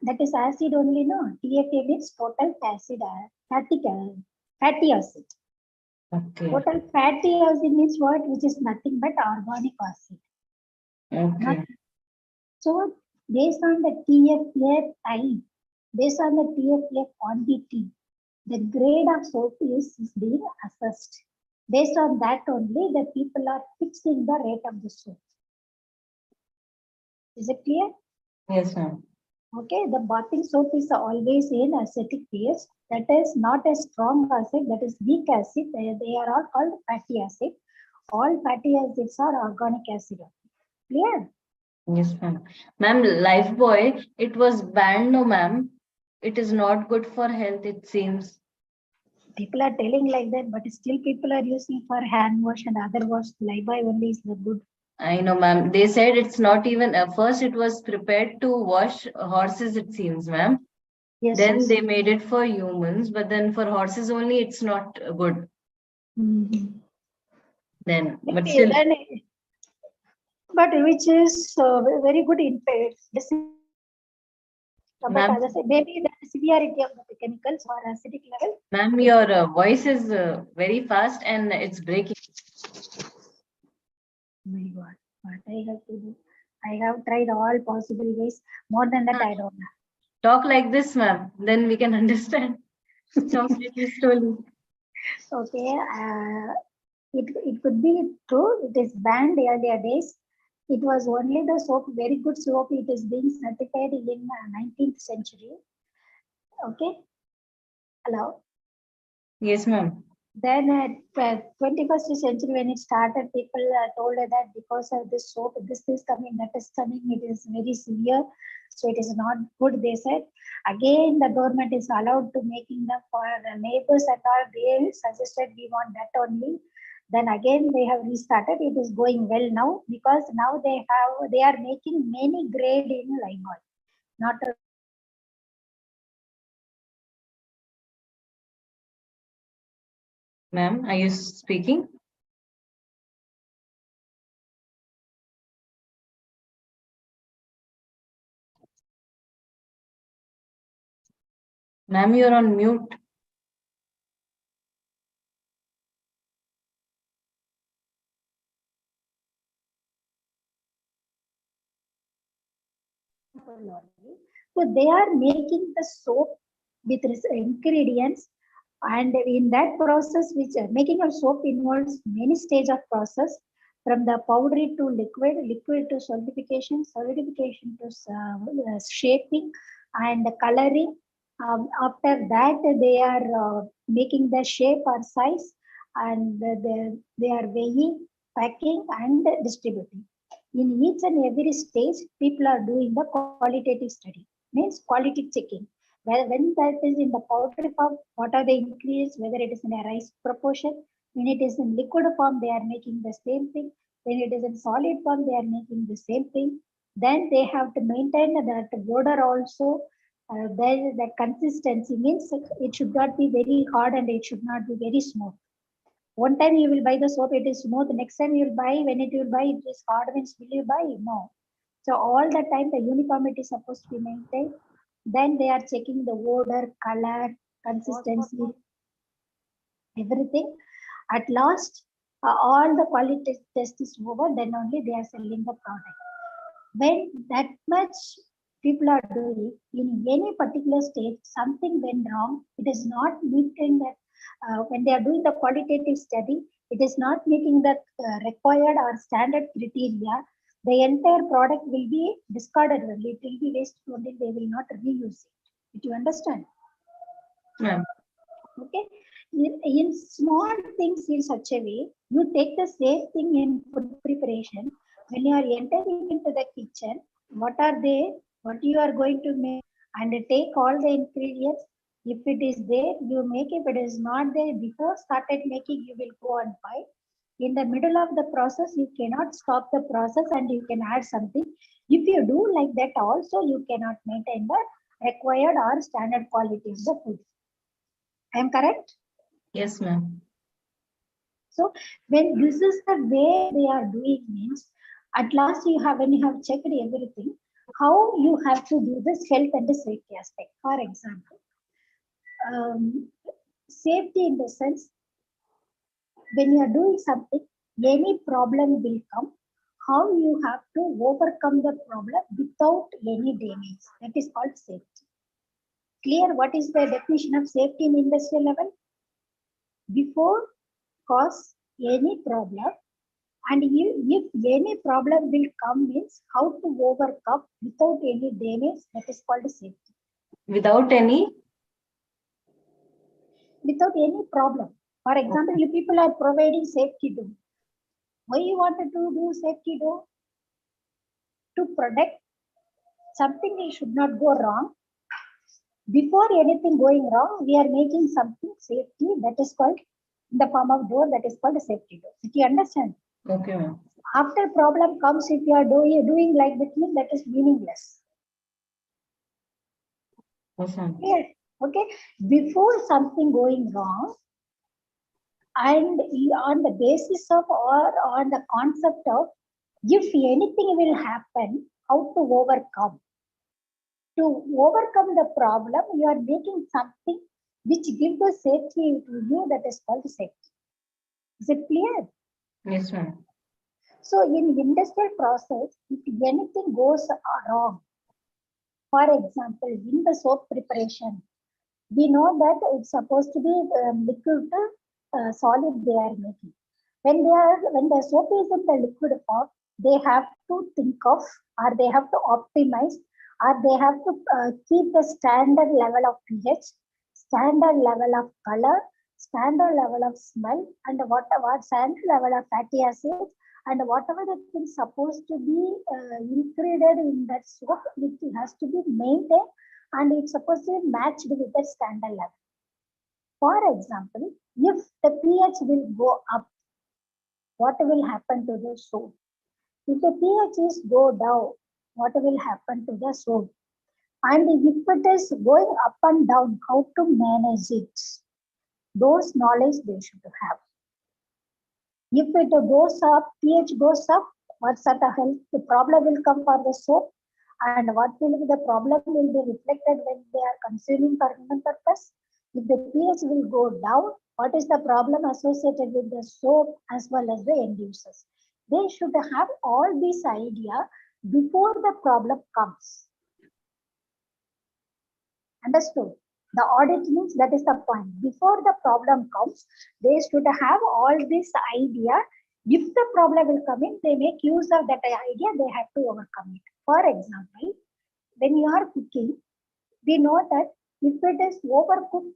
that is acid only, no? TFA means total fatty acid. Okay. Total fatty acid means what? Which is nothing but organic acid. Okay. So based on the TFA type, based on the TFA quantity, the grade of soap is being assessed. Based on that only, the people are fixing the rate of the soap. Is it clear? Yes, ma'am. Okay, the bathing soap is always in acidic pH. That is not a strong acid, that is weak acid. They are all called fatty acid. All fatty acids are organic acid. Clear? Yes, ma'am. Ma'am, Lifebuoy, it was banned, no, ma'am. It is not good for health, it seems. People are telling like that, but still people are using for hand wash and other wash. Lifebuoy only is the good. I know, ma'am. They said it's not even, first it was prepared to wash horses, it seems, ma'am. Yes. Then yes. they made it for humans, but then for horses only, it's not good. Mhm. Then, but Maybe still, then, but which is very good in pets. But ma'am, as I say, maybe the severity of the chemicals or acidic level. ma'am, your voice is very fast and it's breaking. Oh my God, what I have to do? I have tried all possible ways. More than that, I don't know. Talk like this, ma'am. Then we can understand. Talk little slowly. Okay, it could be true. It is banned earlier days. It was only the soap, very good soap. It is being certified in 19th century. Okay, hello. Yes, ma'am. Then at 21st century when it started, people told her that because of this soap, this is coming, that is coming, it is very severe. So it is not good, they said. Again, the government is allowed to making them for the neighbors and all. They suggested we want that only. Then again, they have restarted. It is going well now because now they are making many grade in Lifebuoy. Not Ma'am, are you speaking? Ma'am, you're on mute. so they are making the soap with ingredients, and in that process, which making a soap involves many stage of process from the powdery to liquid, liquid to solidification, solidification to shaping and coloring. After that, they are making the shape or size, and they are weighing, packing, and distributing. In each and every stage, people are doing the qualitative study, means quality checking. When that is in the powder form, what are the ingredients, whether it is in a rice proportion. When it is in liquid form, they are making the same thing. When it is in solid form, they are making the same thing. Then they have to maintain that border also. Then the consistency means it should not be very hard and it should not be very smooth. One time you will buy the soap, it is smooth. Next time you will buy, when it will buy, it is hard. Means will you buy? No. So all the time the uniformity is supposed to be maintained. Then they are checking the odor, color, consistency, everything. At last, all the quality test is over. Then only they are selling the product. When that much people are doing in any particular stage, something went wrong. It is not meeting that when they are doing the qualitative study, it is not meeting the required or standard criteria. The entire product will be discarded only. It will be wasted only. They will not reuse it. Did you understand? Ma'am. Okay. In small things in such a way, you take the same thing in food preparation. When you are entering into the kitchen, what are they, what you are going to make, and take all the ingredients. If it is there, you make. If it is not there, before started making, you will go and buy. In the middle of the process, you cannot stop the process and you can add something. If you do like that also, you cannot maintain the required or standard quality of the food. I am correct? Yes, ma'am. So when this is the way they are doing means, at last you have, when you have checked everything, how you have to do this health and the safety aspect. For example, safety in the sense, when you are doing something, any problem will come. How you have to overcome the problem without any damage. That is called safety. Clear? What is the definition of safety in industrial level? Before cause any problem, and if any problem will come means how to overcome without any damage, that is called safety. Without any? Without any problem. For example, you people are providing safety door. Why you wanted to do safety door? To protect something, it should not go wrong. Before anything going wrong, we are making something safety, that is called in the form of door, that is called a safety door. Did you understand? Okay, ma'am. After problem comes, if you are doing like that, means that is meaningless. Yes, ma'am. Yes. Okay. Before something going wrong, and on the basis of or on the concept of if anything will happen, how to overcome. To overcome the problem, you are making something which gives the safety to you, that is called safety. Is it clear? Yes, ma'am. So in industrial process, if anything goes wrong, for example, in the soap preparation, We know that it's supposed to be liquid to solid they are making. When the soap is in the liquid form, they have to think of, or they have to optimize, or they have to keep the standard level of pH, standard level of color, standard level of smell, and what standard level of fatty acids, and whatever the things supposed to be included in that soap, it has to be maintained, and it's supposed to be matched with the standard level. For example, if the pH will go up, what will happen to the soap? If the pH is go down, what will happen to the soap? And if it is going up and down, how to manage it? Those knowledge they should have. If it goes up, pH goes up, what sort of health the problem will come for the soap, and what will be the problem will be reflected when they are consuming for human purpose. If the pH will go down, what is the problem associated with the soap as well as the end users? They should have all this idea before the problem comes. Understood? The audit means that is the point. Before the problem comes, they should have all this idea. If the problem will come in, they make use of that idea, they have to overcome it. For example, when you are cooking, we know that if it is overcooked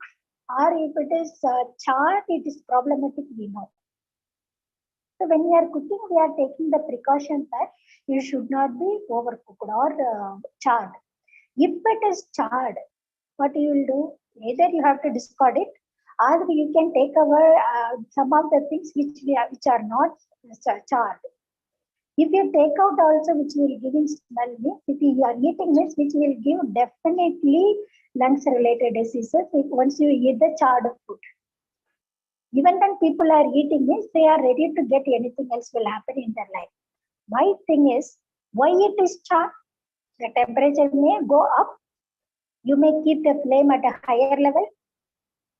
or if it is charred, it is problematic, we know. So when we are cooking, we are taking the precaution that you should not be overcooked or charred. If it is charred, what you will do? Either you have to discard it, or you can take away some of the things which are not charred. If you take out also which will give smell, means if you are eating this, which will give definitely lungs related diseases once you eat the charred food. Even when people are eating this, they are ready to get anything else will happen in their life. My thing is, why it is charred? The temperature may go up. You may keep the flame at a higher level.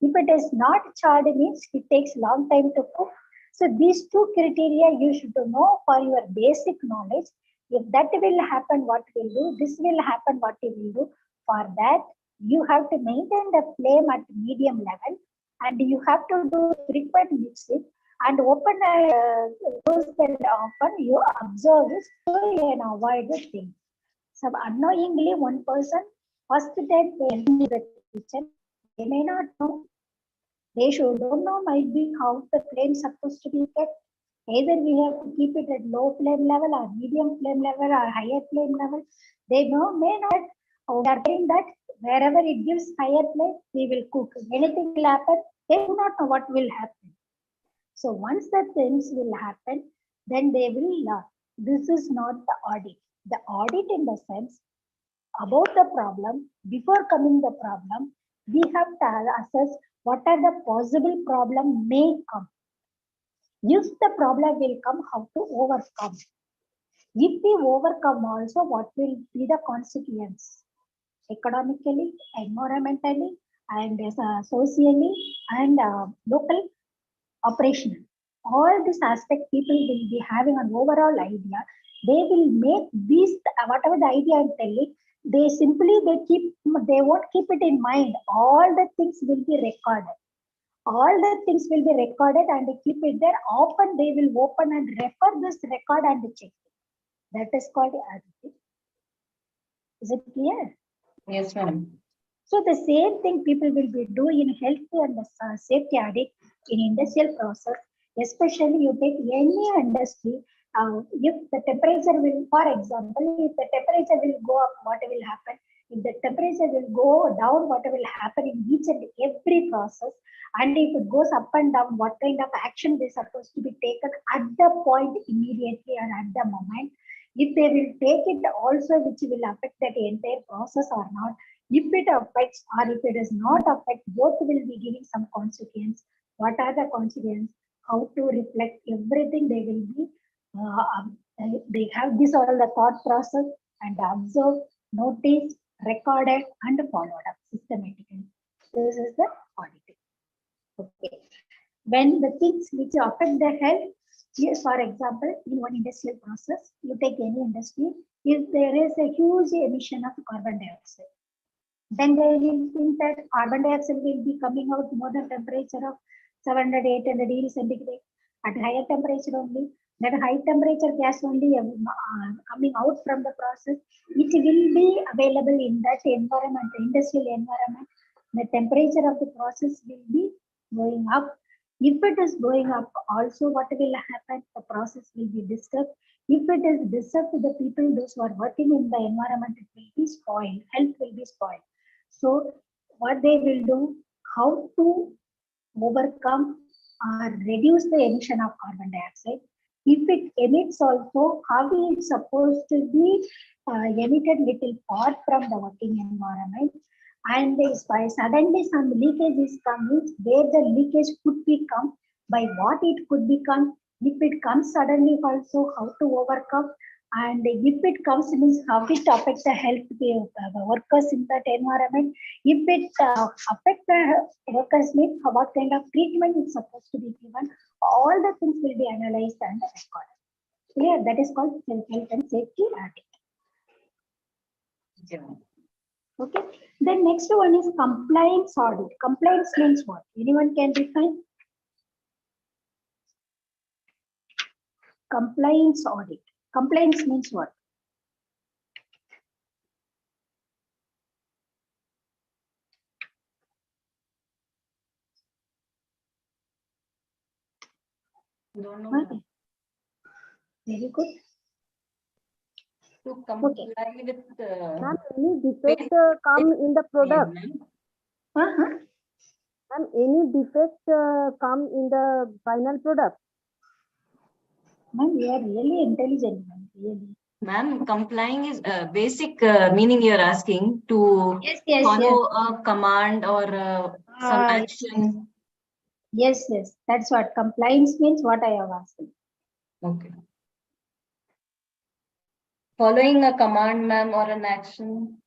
If it is not charred, means it takes long time to cook. So these two criteria you should know for your basic knowledge. If that will happen, what will do? This will happen, what you will do? For that, you have to maintain the flame at medium level, and you have to do frequent mixing and open close the often. You observe it so you can avoid the thing. So unknowingly, one person first time they enter the kitchen, they may not know. They should don't know might be how the flame supposed to be kept. Either we have to keep it at low flame level or medium flame level or higher flame level. They know may not. We are saying that wherever it gives higher flame, we will cook. Anything will happen. They do not know what will happen. So once the things will happen, then they will learn. This is not the audit. The audit in the sense about the problem, before coming the problem, we have to assess what are the possible problem may come. If the problem will come, how to overcome. If we overcome also, what will be the consequence? Economically, environmentally, and socially, and local operational. All these aspects people will be having an overall idea. They will make these, whatever the idea I'm telling, they won't keep it in mind. All the things will be recorded. All the things will be recorded and keep it there. Often they will open and refer this record and check it. That is called audit. Is it clear? Yes, ma'am. So the same thing people will be doing in health and safety audit in industrial process, especially you take any industry. If the temperature will, for example, if the temperature will go up, what will happen? If the temperature will go down, what will happen in each and every process? And if it goes up and down, what kind of action is supposed to be taken at the point immediately or at the moment? If they will take it also, which will affect that entire process or not? If it affects or if it does not affect, both will be giving some consequence. What are the consequences? How to reflect everything? They will be, they have this all the thought process and observe, notice, recorded, and followed up systematically. This is the auditing. Okay. When the things which affect the health, yes, for example, in one industrial process, you take any industry, if there is a huge emission of carbon dioxide, then they will think that carbon dioxide will be coming out more than temperature of 700, 800 degrees centigrade at higher temperature only. That high temperature gas only coming out from the process, it will be available in that environment, industrial environment. The temperature of the process will be going up. If it is going up, also what will happen? The process will be disturbed. If it is disturbed to the people, those who are working in the environment, it will be spoiled. Health will be spoiled. So what they will do, how to overcome or reduce the emission of carbon dioxide. If it emits also, how it's supposed to be emitted little far from the working environment. And suddenly some leakage is coming, where the leakage could become, by what it could become, if it comes suddenly also, how to overcome. And if it comes, means how it affects the health of the workers in that environment. If it affects the workers, means what kind of treatment is supposed to be given. All the things will be analyzed and recorded. Clear? That is called health and safety audit. Yeah. Okay. Then next one is compliance audit. Compliance means what? Anyone can define? Compliance audit. Compliance means what? Don't know. Okay. Very good. To comply with Ma'am, any defect come in the product? Uh-huh. Ma'am, any defect come in the final product? Ma'am, you are really intelligent, ma'am. Really. Ma'am, complying is basic meaning you're asking to Yes, follow a command or some yes. action. Yes. That's what compliance means. What I have asked. Okay. Following a command, ma'am, or an action.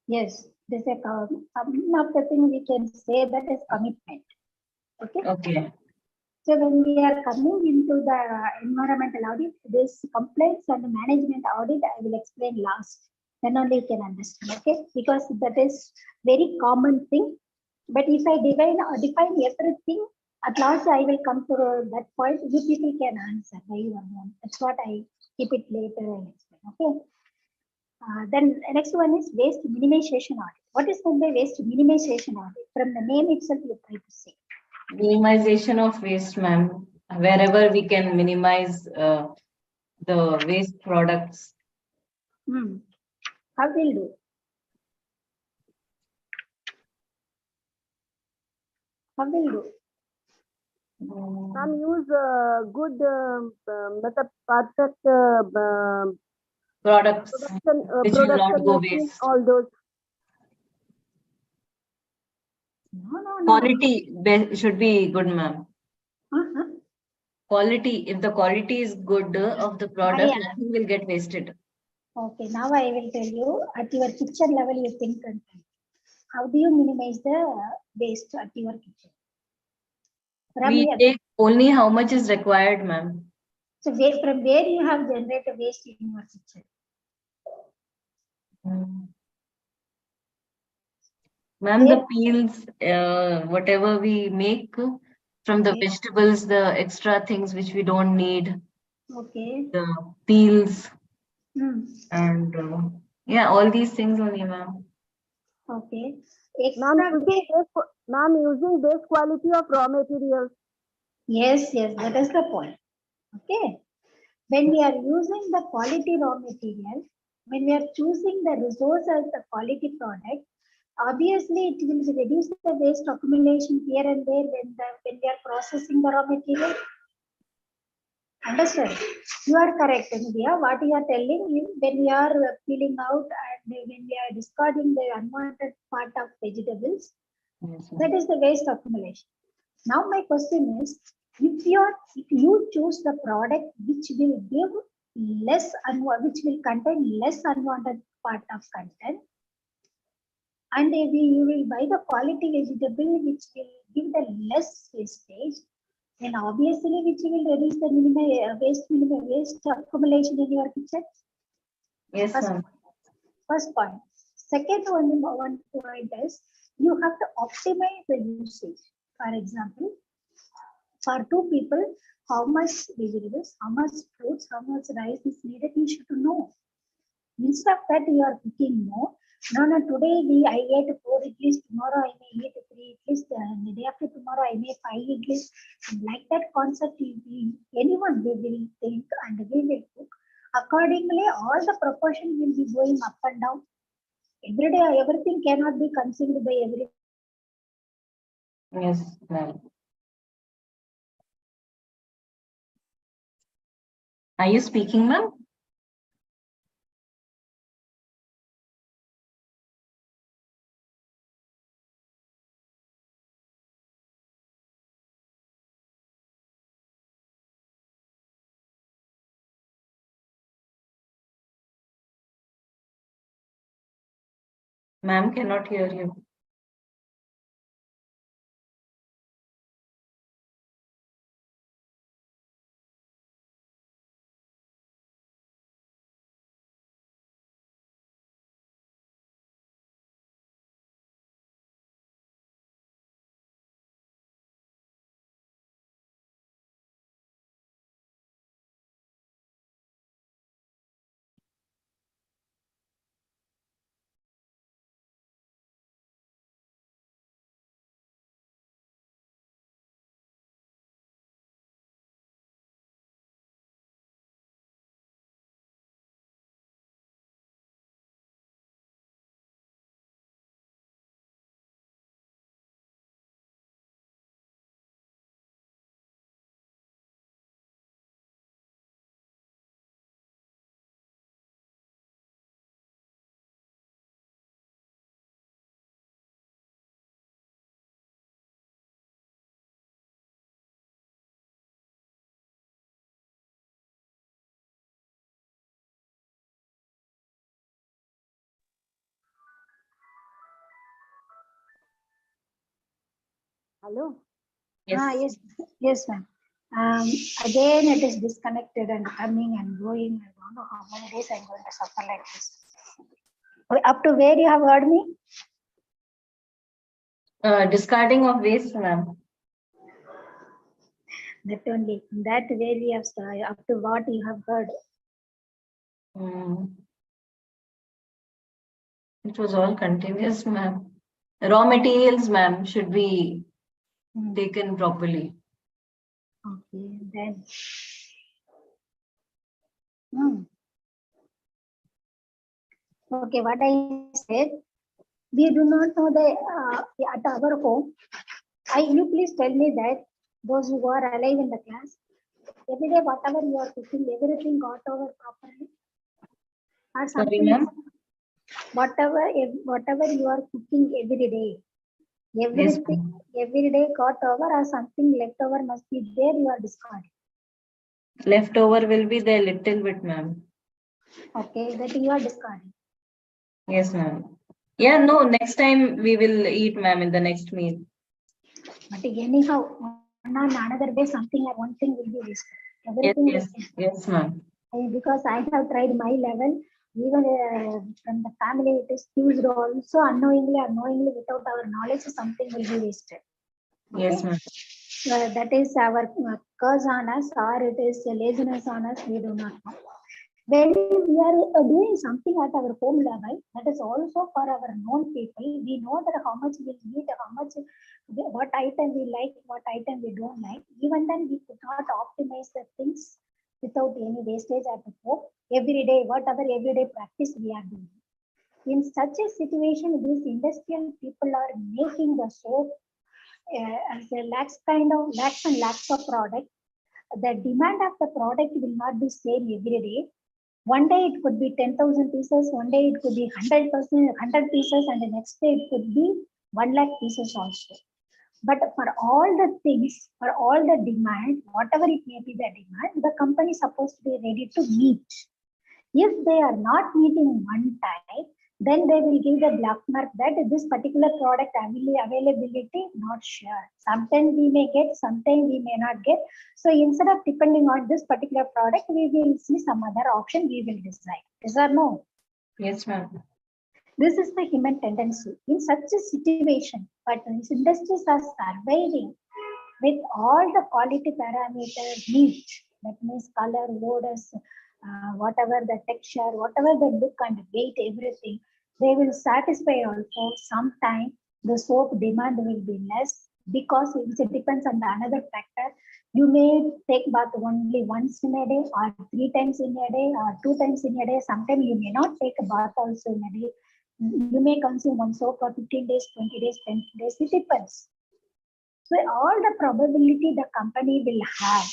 Yes, this is one of the things we can say that is commitment. Okay. Okay. So when we are coming into the environmental audit, this complaints and management audit, I will explain last. Then only you can understand. Okay, because that is very common thing. But if I define everything, at last I will come to that point. You people can answer by your own. That's what I keep it later and explain. Okay. Then next one is waste minimization audit. What is meant by waste minimization audit? From the name itself, you try to say. Minimization of waste, ma'am. Wherever we can minimize the waste products. How will do? How will do? Ma'am, use good method, perfect Products which will not production go machine, waste. all those. No. Quality should be good, ma'am. Uh-huh. Quality, if the quality is good of the product, Yeah. nothing will get wasted. Okay, now I will tell you at your kitchen level, you think and think. How do you minimize the waste at your kitchen? We take only how much is required, ma'am. So from where you have generated waste in your kitchen? Ma'am, the peels, whatever we make from the Okay. vegetables, the extra things which we don't need, Okay. the peels, Hmm. and yeah, all these things only, ma'am. Okay. Ma'am, using base quality of raw materials. Yes, that is the point. Okay. When we are using the quality raw material, when we are choosing the resource as the quality product, obviously it will reduce the waste accumulation here and there when we are processing the raw material. Understand? You are correct, India. What you are telling is when we are peeling out and when we are discarding the unwanted part of vegetables, Yes, that is the waste accumulation. Now my question is, if you choose the product which will give which will contain less unwanted part of content, and you will buy the quality vegetable which will give the less wastage, then obviously which will reduce the waste accumulation in your kitchen. yes, ma'am. First point. Second one point is you have to optimize the usage. For example, for 2 people, how much vegetables, how much fruits, how much rice is needed, you should know. Instead of that, you are cooking more. No, today I ate 4 idlis, tomorrow I may eat 3 idlis, and the day after tomorrow I may 5 idlis. Like that concept, anyone will think and we will cook. Accordingly, all the proportion will be going up and down. Every day, everything cannot be consumed by every. Yes, ma'am. Are you speaking, ma'am? Ma'am cannot hear you. Hello. Yes. Yes, ma'am. Again, it is disconnected and coming and going. I don't know how many days I'm going to suffer like this. Up to where you have heard me? Discarding of waste, ma'am. That only. That way we have started. Up to what you have heard. It was all continuous, ma'am. Raw materials, ma'am, should be taken properly. Okay, then. Okay, what I said, we do not know the at our home. You please tell me that those who are alive in the class, every day whatever you are cooking, everything got over properly, or Sorry, something. ma'am. Whatever you are cooking every day, Yes, everything every day got over, or something left over must be there. You are discarding. leftover will be there little bit, ma'am. Okay, that you are discarding. Yes, ma'am. Yeah, no, next time we will eat, ma'am, in the next meal. But anyhow, on another day, something or one thing will be wasted. Everything Yes, ma'am. Because I have tried my level, even from the family, it is used also unknowingly or knowingly without our knowledge, something will be wasted. Yes, ma'am. That is our curse on us, or it is laziness on us, we do not know. When we are doing something at our home level, that is also for our known people. We know that how much we eat, how much, what item we like, what item we don't like. Even then, we could not optimize the things without any wastage at the home. Every day, whatever everyday practice we are doing. In such a situation, these industrial people are making the soap as a lakhs and lakhs of product. The demand of the product will not be same every day. One day it could be 10,000 pieces, one day it could be 100 pieces, and the next day it could be 1 lakh pieces also. But for all the things, for all the demand, whatever it may be the demand, the company is supposed to be ready to meet. If they are not meeting one time, then they will give the black mark that this particular product availability not sure. Sometimes we may get, sometimes we may not get. So instead of depending on this particular product, we will see some other option we will decide. Is or no? Yes, ma'am. This is the human tendency. In such a situation, but these industries are surviving with all the quality parameters meet. That means color, odors, whatever the texture, whatever the look and weight, everything. They will satisfy also. Sometime the soap demand will be less because it depends on the another factor. You may take bath only once in a day or 3 times in a day or 2 times in a day. Sometimes you may not take a bath also in a day. You may consume one soap for 15 days, 20 days, 10 days. It depends. So all the probability the company will have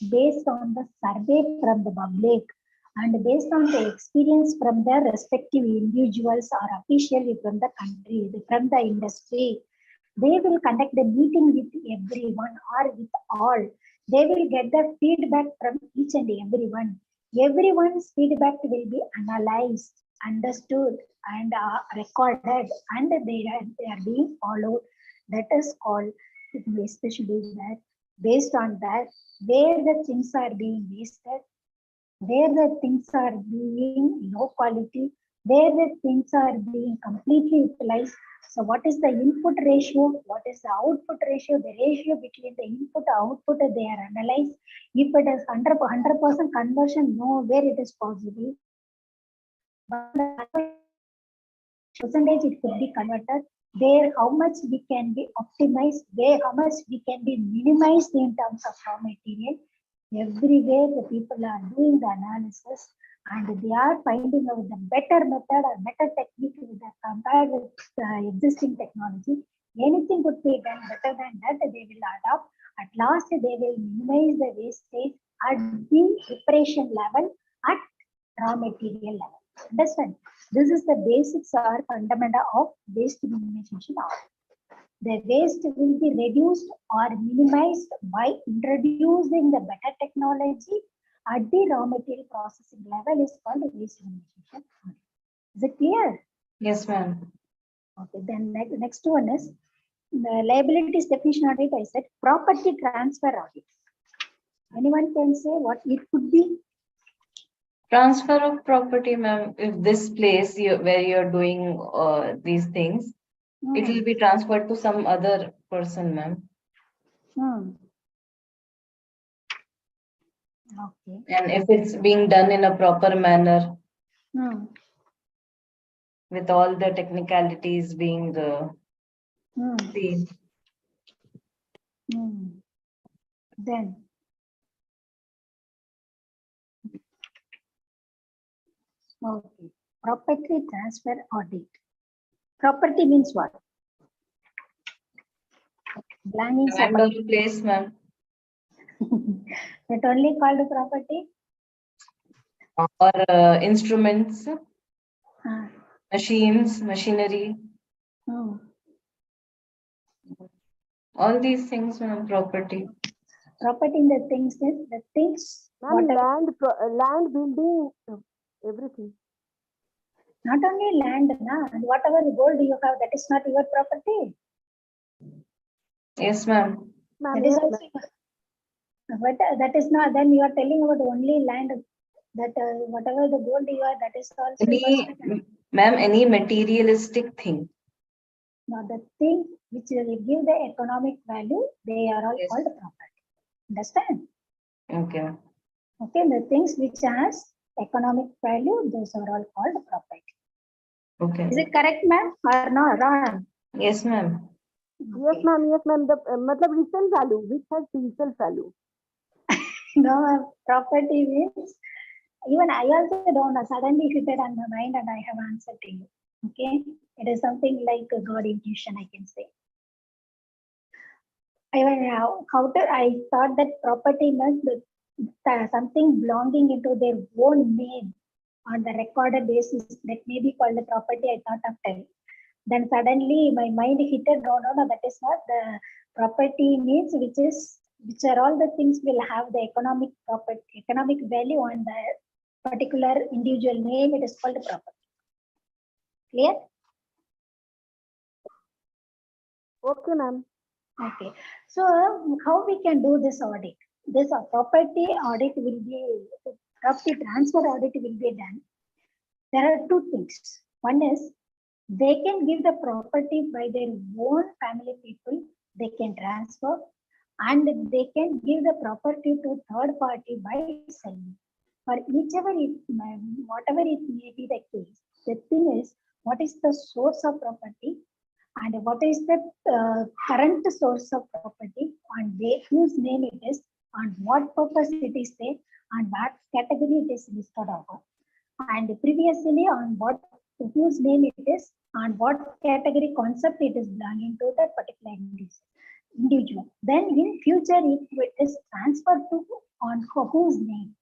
based on the survey from the public and based on the experience from the respective individuals or officially from the country, from the industry, they will conduct a meeting with everyone or with all. They will get the feedback from each and everyone. Everyone's feedback will be analyzed, understood, and recorded, and they are being followed. That is called, especially that based on that, where the things are being wasted, where the things are being low quality, where the things are being completely utilized. So what is the input ratio? What is the output ratio? The ratio between the input output, they are analyzed. If it is 100% conversion, no, where it is possible. But percentage it could be converted. There, how much we can be optimized, where how much we can be minimized in terms of raw material. Everywhere the people are doing the analysis and they are finding out the better method or better technique with the compared with the existing technology. Anything could be done better than that, they will adopt. At last, they will minimize the wastage at the preparation level, at raw material level. Understand? This is the basics or fundamental of waste minimization. The waste will be reduced or minimized by introducing the better technology at the raw material processing level is called waste minimization. Is it clear? Yes, ma'am. Okay, then next one is the liabilities definition audit. I said property transfer audit. Anyone can say what it could be? Transfer of property, ma'am. If this place where you're doing these things, it will be transferred to some other person, ma'am. Okay. And if it's being done in a proper manner, with all the technicalities being seen. Then okay, property transfer audit. Property means what? Belongings of Land or place, ma'am. that only called property. Or instruments, machines, machinery. All these things, ma'am, property. Property in the things is the things. Ma'am, land, building, everything. Not only land, and whatever gold you have, that is not your property. Yes, ma'am. That is also, but that is not. Then you are telling about only land. That whatever the gold you are, that is also. Ma'am, any materialistic thing. Now the thing which will give the economic value, they are all called property. Understand? Okay. Okay, the things which has economic value, those are all called property. Okay. Is it correct, ma'am, or not? Wrong? Yes, ma'am. Yes, ma'am. Yes, ma'am. The resale value, which has resale value. No, property means, even I also don't know. Suddenly hit it on my mind and I have answered to you. Okay, it is something like a God intuition, I can say. I thought that property means something belonging into their own name on the recorded basis, that may be called the property. I thought of telling. Then suddenly my mind hit it. No, that is not the property means which are all the things will have the economic value on the particular individual name. It is called property. Clear? Okay, ma'am. Okay. So how we can do this audit? This property audit will be, property transfer audit will be done. There are two things. One is They can give the property by their own family people, they can transfer, and they can give the property to third party by selling. For eachever whatever it may be the case, the thing is, what is the source of property and what is the current source of property and whose name it is and what purpose it is there and what category it is listed over, and previously on what whose name it is and what category concept it is belonging to that particular individual. Then in future it is transferred to on whose name,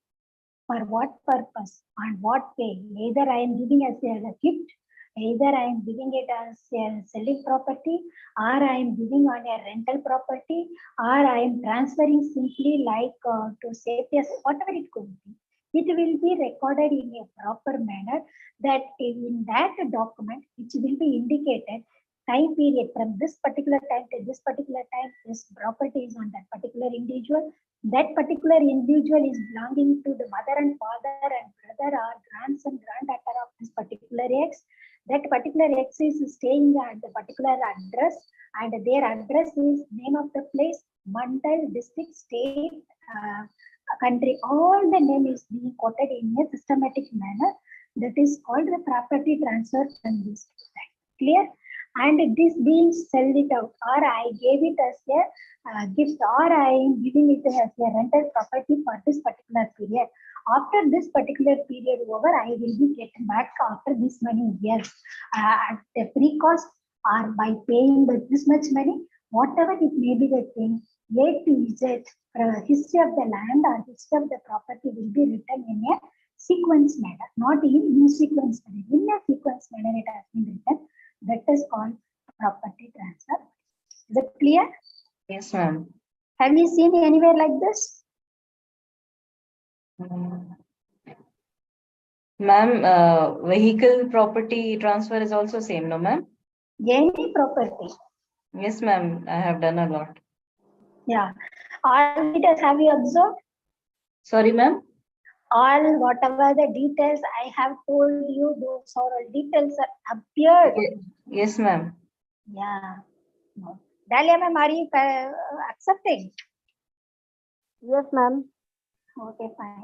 for what purpose and what way. Either I am giving as a gift, either I am giving it as a selling property, or I am giving on a rental property, or I am transferring simply like to safety, whatever it could be. It will be recorded in a proper manner that in that document, which will be indicated time period from this particular time to this particular time, this property is on that particular individual. That particular individual is belonging to the mother and father and brother or grandson, granddaughter of this particular X. That particular X is staying at the particular address, and their address is name of the place, mandal, district, state, country. All the name is being quoted in a systematic manner. That is called the property transfer from this. Clear? And this being sold it out, or I gave it as a gift, or I am giving it as a rental property for this particular period. After this particular period over, I will be getting back after this many years at the free cost or by paying this much money, whatever it may be the thing. A to Z, history of the land or history of the property will be written in a sequence manner, not in sequence manner. In a sequence manner, it has been written. That is called property transfer. Is it clear? Yes, ma'am. Have you seen anywhere like this? Ma'am, vehicle property transfer is also same, no, ma'am? Any property. Yes, ma'am. I have done a lot. Yeah. All details have you observed? Sorry, ma'am? All whatever the details I have told you, those are all details are appeared. Yes, ma'am. Yeah. No. Dalia ma'am, are you accepting? Yes, ma'am. Okay, fine.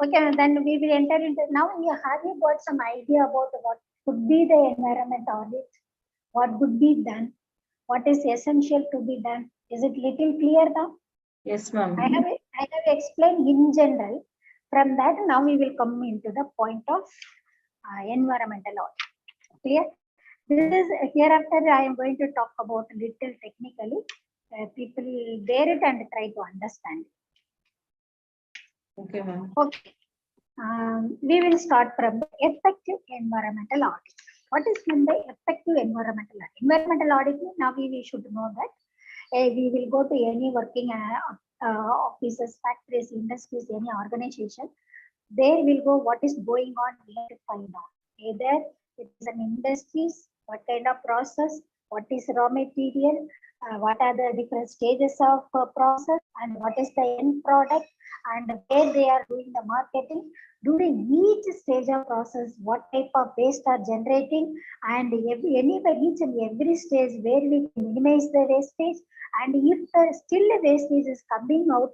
Okay, then we will enter into now. Have you got some idea about what could be the environment audit? What could be done? What is essential to be done? Is it little clear now? Yes, ma'am. I have explained in general. From that, now we will come into the point of environmental audit. Clear? This is hereafter I am going to talk about little technically. People bear it and try to understand. Okay, ma'am. Okay. We will start from the effective environmental audit. What is meant by effective environmental audit? Environmental audit, now we should know that we will go to any working offices, factories, industries, any organization. There will go what is going on, we have to find out. Either it is an industries, what kind of process, what is raw material, what are the different stages of process, and what is the end product, and where they are doing the marketing. During each stage of process, what type of waste are generating, and each and every stage where we can minimize the wastage, and if still wastage is coming out,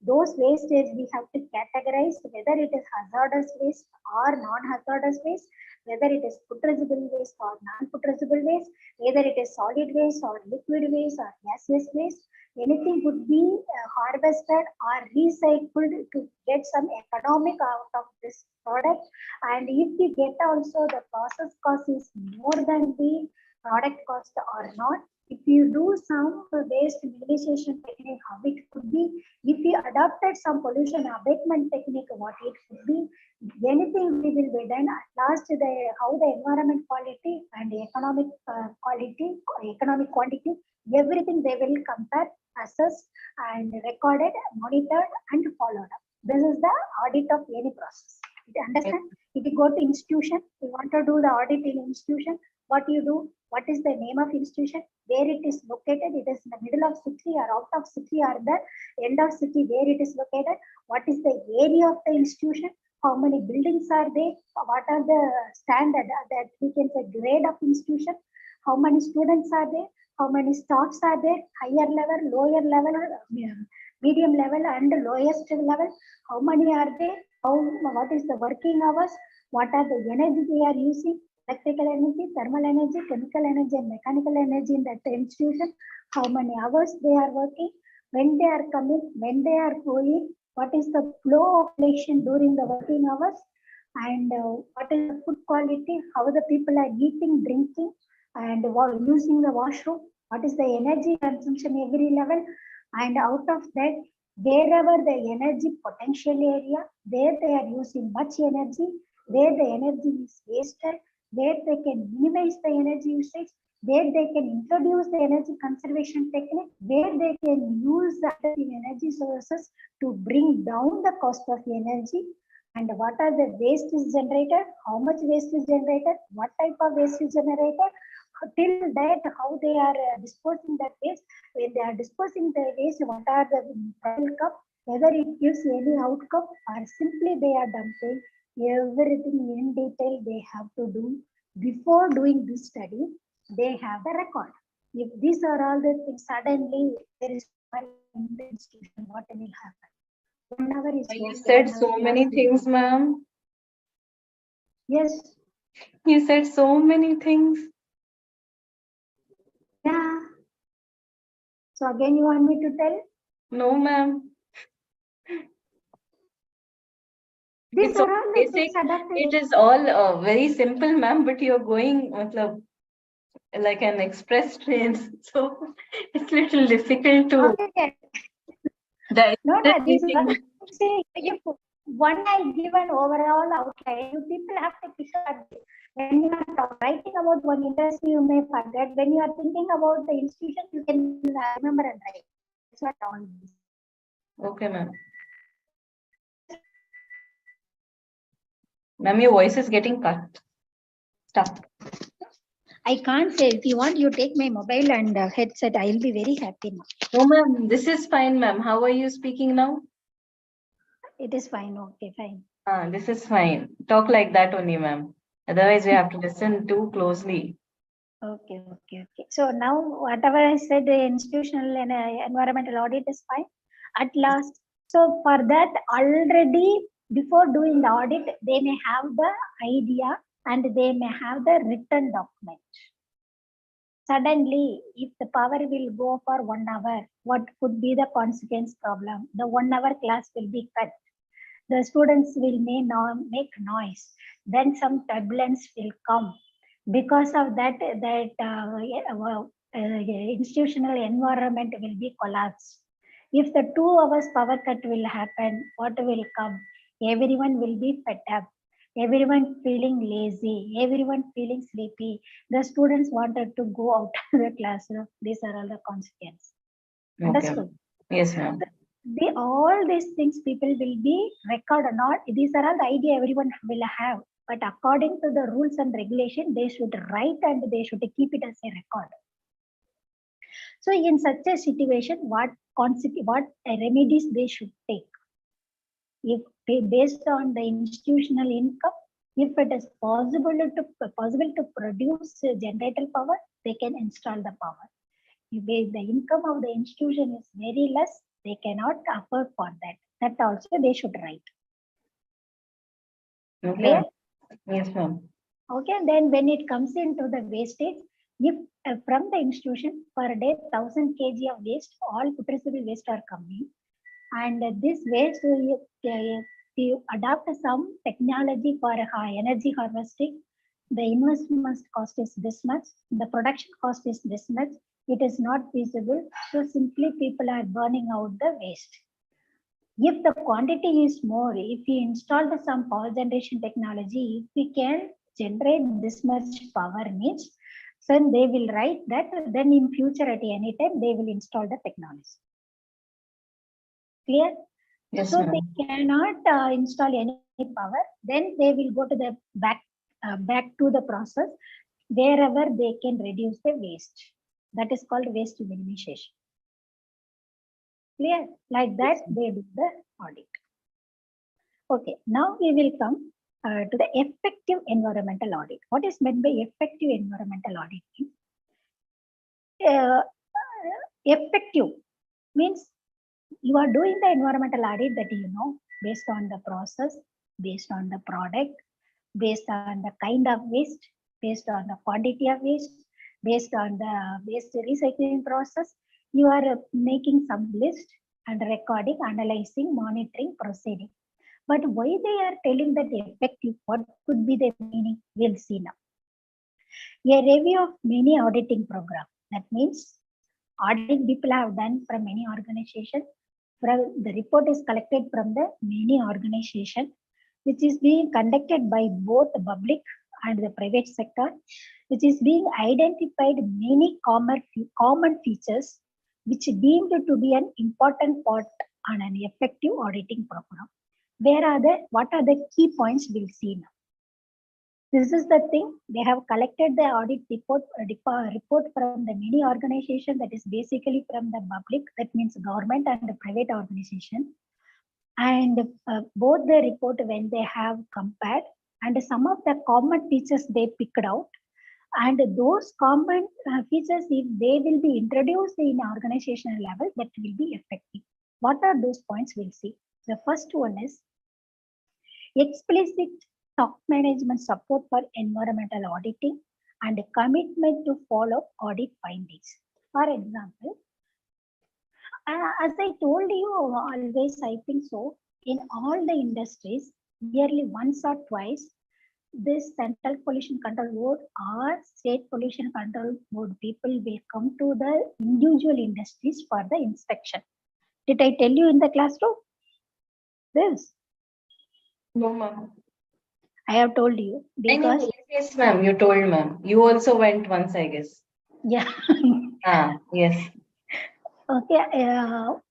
those wastage we have to categorize whether it is hazardous waste or non-hazardous waste, whether it is putrescible waste or non-putrescible waste, whether it is solid waste or liquid waste or gaseous waste. Anything would be harvested or recycled to get some economic out of this product. And if we get also the process cost is more than the product cost or not, if you do some waste minimization technique, how it could be, if you adopted some pollution abatement technique, what it could be, anything we will be done. At last, how the environment quality and economic quality, economic quantity, everything they will compare, assess, and recorded, monitored, and followed up. This is the audit of any process. You understand? If you go to institution, you want to do the audit in institution, what you do? What is the name of institution? Where it is located? It is in the middle of city or out of city or the end of city, where it is located? What is the area of the institution? how many buildings are there, what are the standard that we can say grade of institution, how many students are there, how many staffs are there, higher level, lower level, medium level and lowest level, how many are there, what is the working hours, what are the energy they are using, electrical energy, thermal energy, chemical energy and mechanical energy in that institution, how many hours they are working, when they are coming, when they are going, what is the flow of population during the working hours, and what is the food quality, how the people are eating, drinking, and using the washroom, what is the energy consumption every level, and out of that, wherever the energy potential area, where they are using much energy, where the energy is wasted, where they can minimize the energy usage, where they can introduce the energy conservation technique, where they can use the energy sources to bring down the cost of energy, and what are the waste is generated, how much waste is generated, what type of waste is generated, till that how they are disposing that waste, when they are disposing the waste, what are the outcome, whether it gives any outcome or simply they are dumping, everything in detail they have to do before doing this study. They have the record. If these are all the things, suddenly there is in the institution, what will happen? 1 hour is You okay. said 1 hour so many class is things, okay. ma'am. Yes. You said so many things. Yeah. So again, you want me to tell? No, ma'am. These It's are all all the basic. things adapted. It is all very simple, ma'am, but you're going like an express train. So it's little difficult to Okay. digest No, no, these are, everything. see, if one I give an overall outline, you people have to pick up. When you are writing about one industry, you may forget. When you are thinking about the institution, you can remember and write. That's what all this. Okay, ma'am. Ma'am, your voice is getting cut. Stuck. I can't say. If you want, you take my mobile and headset. I'll be very happy now. No, ma'am, this is fine, ma'am. How are you speaking now? It is fine. Okay, fine. This is fine. Talk like that only, ma'am. Otherwise, we have to listen too closely. Okay. So now, whatever I said, the institutional and environmental audit is fine. At last, so for that, already before doing the audit, they may have the idea and they may have the written document. Suddenly, if the power will go for 1 hour, what could be the consequence problem? The 1 hour class will be cut. The students will make noise. Then some turbulence will come. Because of that, institutional environment will be collapsed. If the 2 hours power cut will happen, what will come? Everyone will be fed up. Everyone feeling lazy. Everyone feeling sleepy. The students wanted to go out of the classroom. These are all the consequences. Okay. Understood? Yes, ma'am. All these things people will be record or not. These are all the idea everyone will have. But according to the rules and regulation, they should write and they should keep it as a record. So in such a situation, what remedies they should take? If based on the institutional income, if it is possible to produce generator power, they can install the power. If the income of the institution is very less, they cannot afford for that. That also they should write. Okay. Clear? Yes, ma'am. Okay, then when it comes into the wastage, if from the institution per day 1000 kg of waste, all putrescible waste are coming, and this waste you adopt some technology for energy harvesting. The investment cost is this much, the production cost is this much. It is not feasible, so simply people are burning out the waste. If the quantity is more, if we install some power generation technology, if we can generate this much power means, then they will write that, then in future at any time they will install the technology. Clear? Yes, So ma'am. they cannot install any power, then they will go to the back to the process wherever they can reduce the waste. That is called waste minimization. Clear? Like that, they do the audit. Okay, now we will come to the effective environmental audit. What is meant by effective environmental audit? Effective means you are doing the environmental audit that you know based on the process, based on the product, based on the kind of waste, based on the quantity of waste, based on the waste recycling process. You are making some list and recording, analyzing, monitoring, proceeding. But why they are telling that effective? What could be the meaning? We'll see now. A review of many auditing program. That means audit people have done from many organizations. The report is collected from the many organizations, which is being conducted by both the public and the private sector, which is being identified many common features which deemed to be an important part on an effective auditing program. What are the key points we'll see now? This is the thing, they have collected the audit report from the many organizations, that is basically from the public, that means government and the private organization. And both the report when they have compared and some of the common features they picked out, and those common features, if they will be introduced in organizational level, that will be effective. What are those points we'll see? The first one is explicit top management support for environmental auditing and a commitment to follow audit findings. For example, as I told you always, I think so, in all the industries, yearly once or twice, this Central Pollution Control Board or State Pollution Control Board people will come to the individual industries for the inspection. Did I tell you in the classroom? This? No, ma'am. I have told you because Yes, ma'am. You told, ma'am. You also went once, I guess. yeah. Yes. Okay,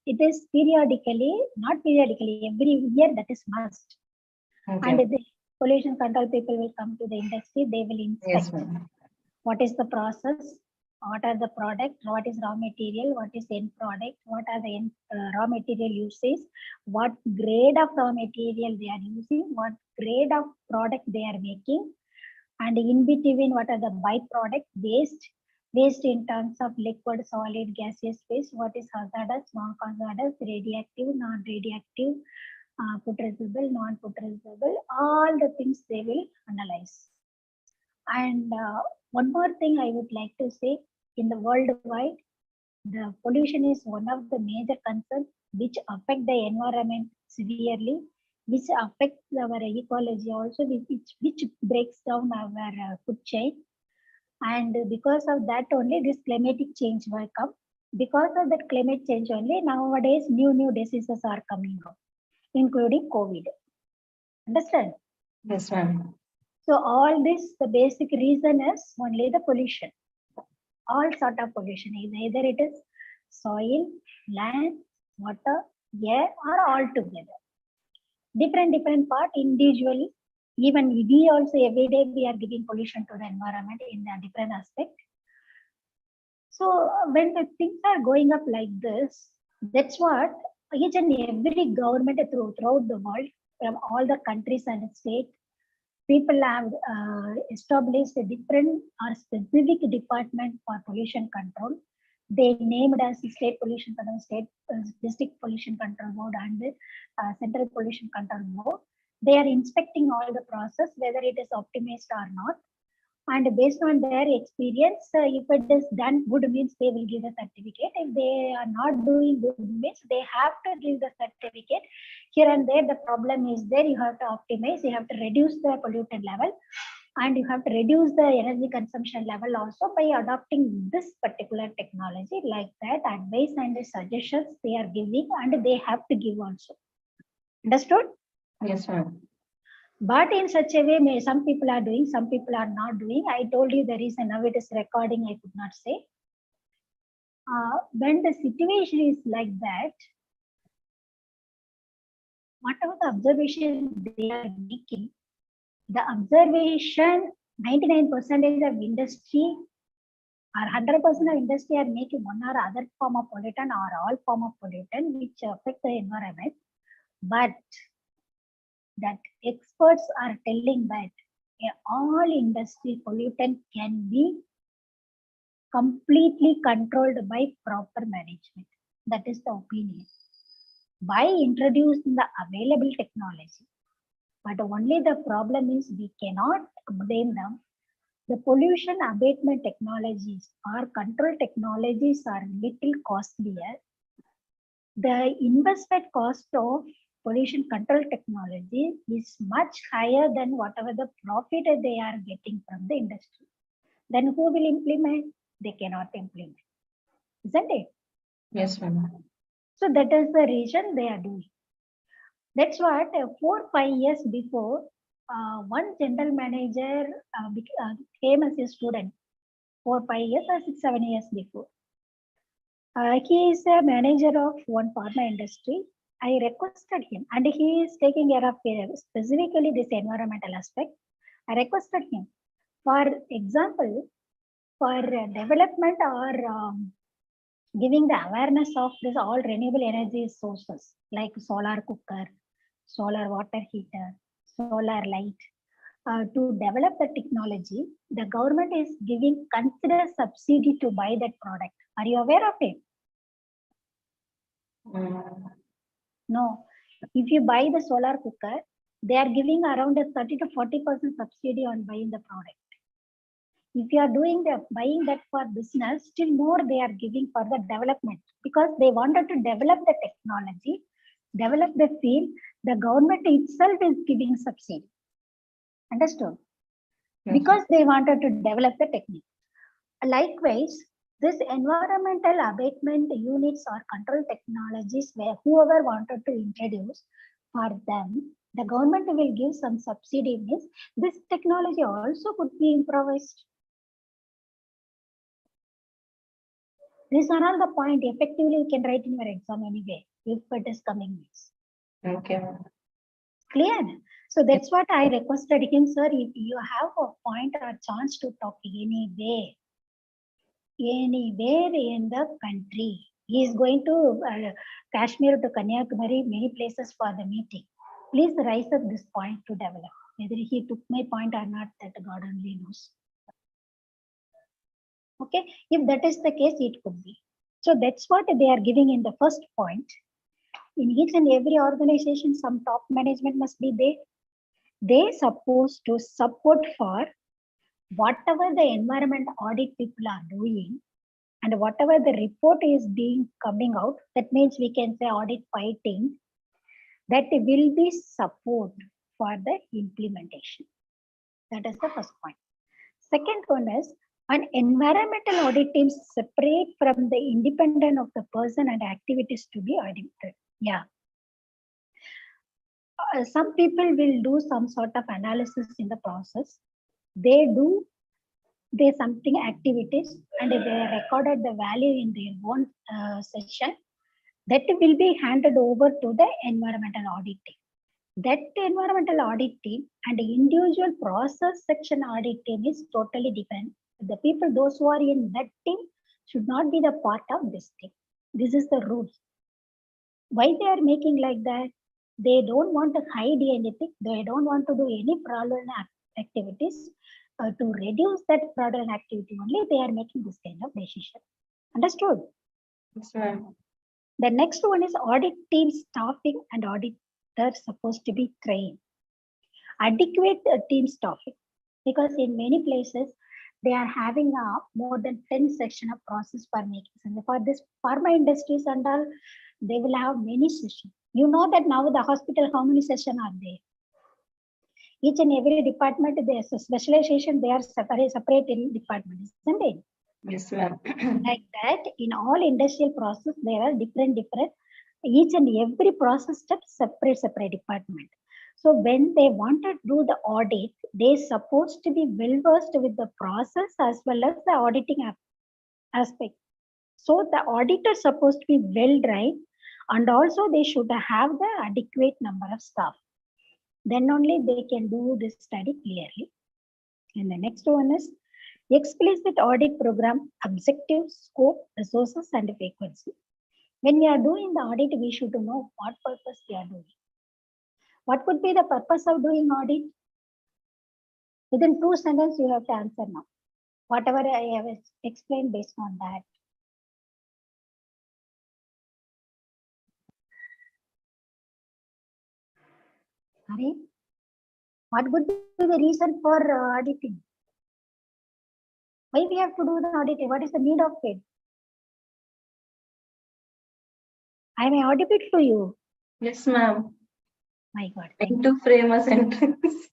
it is periodically, not periodically, every year that is must. Okay. And the pollution control people will come to the industry, they will inspect. Yes, ma'am. What is the process, what are the product, what is raw material, what is end product, what are the raw material uses, what grade of raw material they are using, what grade of product they are making, and in between what are the byproduct waste in terms of liquid, solid, gaseous waste, what is hazardous, non-hazardous, radioactive, non-radioactive, putrescible, non-putrescible, all the things they will analyze. And one more thing I would like to say, in the worldwide, the pollution is one of the major concerns which affect the environment severely, which affects our ecology also, which breaks down our food chain. And because of that only, this climatic change will come. Because of that climate change only, nowadays new diseases are coming up, including COVID. Understand? Yes, ma'am. So all this, the basic reason is only the pollution. All sort of pollution, either it is soil, land, water, air, or all together. Different part individually. Even we also every day we are giving pollution to the environment in a different aspect. So when the things are going up like this, that's what each and every government throughout the world, from all the countries and states, people have established a different or specific department for pollution control. They named as State Pollution Control, State District Pollution Control Board, and the Central Pollution Control Board. They are inspecting all the process, whether it is optimized or not. And based on their experience, if it is done good means they will give the certificate. If they are not doing good means they have to give the certificate. Here and there the problem is there, you have to optimize, you have to reduce the pollutant level, and you have to reduce the energy consumption level also by adopting this particular technology. Like that, advice and the suggestions they are giving, and they have to give also. Understood? Yes, ma'am. But in such a way, some people are doing, some people are not doing. I told you the reason, now it is recording, I could not say. When the situation is like that, whatever the observation they are making, the observation, 99% of industry or 100% of industry are making one or other form of pollutant or all form of pollutant which affect the environment. But that experts are telling that all industry pollutant can be completely controlled by proper management. That is the opinion. By introducing the available technology. But only the problem is we cannot blame them. The pollution abatement technologies or control technologies are little costlier. The investment cost of pollution control technology is much higher than whatever the profit they are getting from the industry. Then who will implement? They cannot implement. Isn't it? Yes, ma'am. So that is the reason they are doing. That's what 4-5 years before, one general manager came as a student 4-5 years or 6-7 years before. He is a manager of one pharma industry. I requested him, and he is taking care of specifically this environmental aspect. I requested him, for example, for development or giving the awareness of this all renewable energy sources like solar cooker, solar water heater, solar light. To develop the technology, the government is giving consider subsidy to buy that product. Are you aware of it? No. If you buy the solar cooker, they are giving around a 30 to 40% subsidy on buying the product. If you are doing the buying that for business, still more they are giving for the development because they wanted to develop the technology, develop the field. The government itself is giving subsidy. Understood? Yes. Because they wanted to develop the technique. Likewise, this environmental abatement units or control technologies where whoever wanted to introduce for them, the government will give some subsidy. Means this technology also could be improvised. These are all the point. Effectively, you can write in your exam anyway if it is coming next. Okay. Clear? So that's what I requested him, sir. If you have a point or chance to talk anywhere in the country, he is going to Kashmir to Kanyakumari, many places for the meeting. Please rise up this point to develop. Whether he took my point or not, that God only knows. Okay, if that is the case, it could be. So that's what they are giving in the first point. In each and every organization, some top management must be there. They supposed to support for whatever the environment audit people are doing and whatever the report is being coming out. That means we can say audit fighting. That will be support for the implementation. That is the first point. Second one is an environmental audit team separate from the independent of the person and activities to be audited. Yeah. Some people will do some sort of analysis in the process. They do something activities and they recorded the value in their own session. That will be handed over to the environmental audit team. That environmental audit team and the individual process section audit team is totally different. The people, those who are in that team should not be the part of this team. This is the rule. Why they are making like that? They don't want to hide anything. They don't want to do any fraudulent activities. To reduce that fraudulent activity only, they are making this kind of decision. Understood? Yes, ma'am. The next one is audit team staffing and auditors supposed to be trained. Adequate team staffing, because in many places they are having more than 10 section of process for making. And for this pharma industries and all, they will have many sessions. You know that now the hospital, how many sessions are there? Each and every department, there's a specialization, they are separate in departments, isn't it? Yes, ma'am. Like that, in all industrial process, there are different, each and every process step, separate department. So when they want to do the audit, they supposed to be well versed with the process as well as the auditing aspect. So the auditor supposed to be well trained, and also they should have the adequate number of staff. Then only they can do this study clearly. And the next one is explicit audit program, objective, scope, resources, and frequency. When we are doing the audit, we should know what purpose we are doing. What could be the purpose of doing audit? Within 2 sentences, you have to answer now. Whatever I have explained based on that. Hari, what would be the reason for auditing? Why we have to do the auditing? What is the need of it? I may audit it to you. Yes, ma'am. My God. I need to frame a sentence.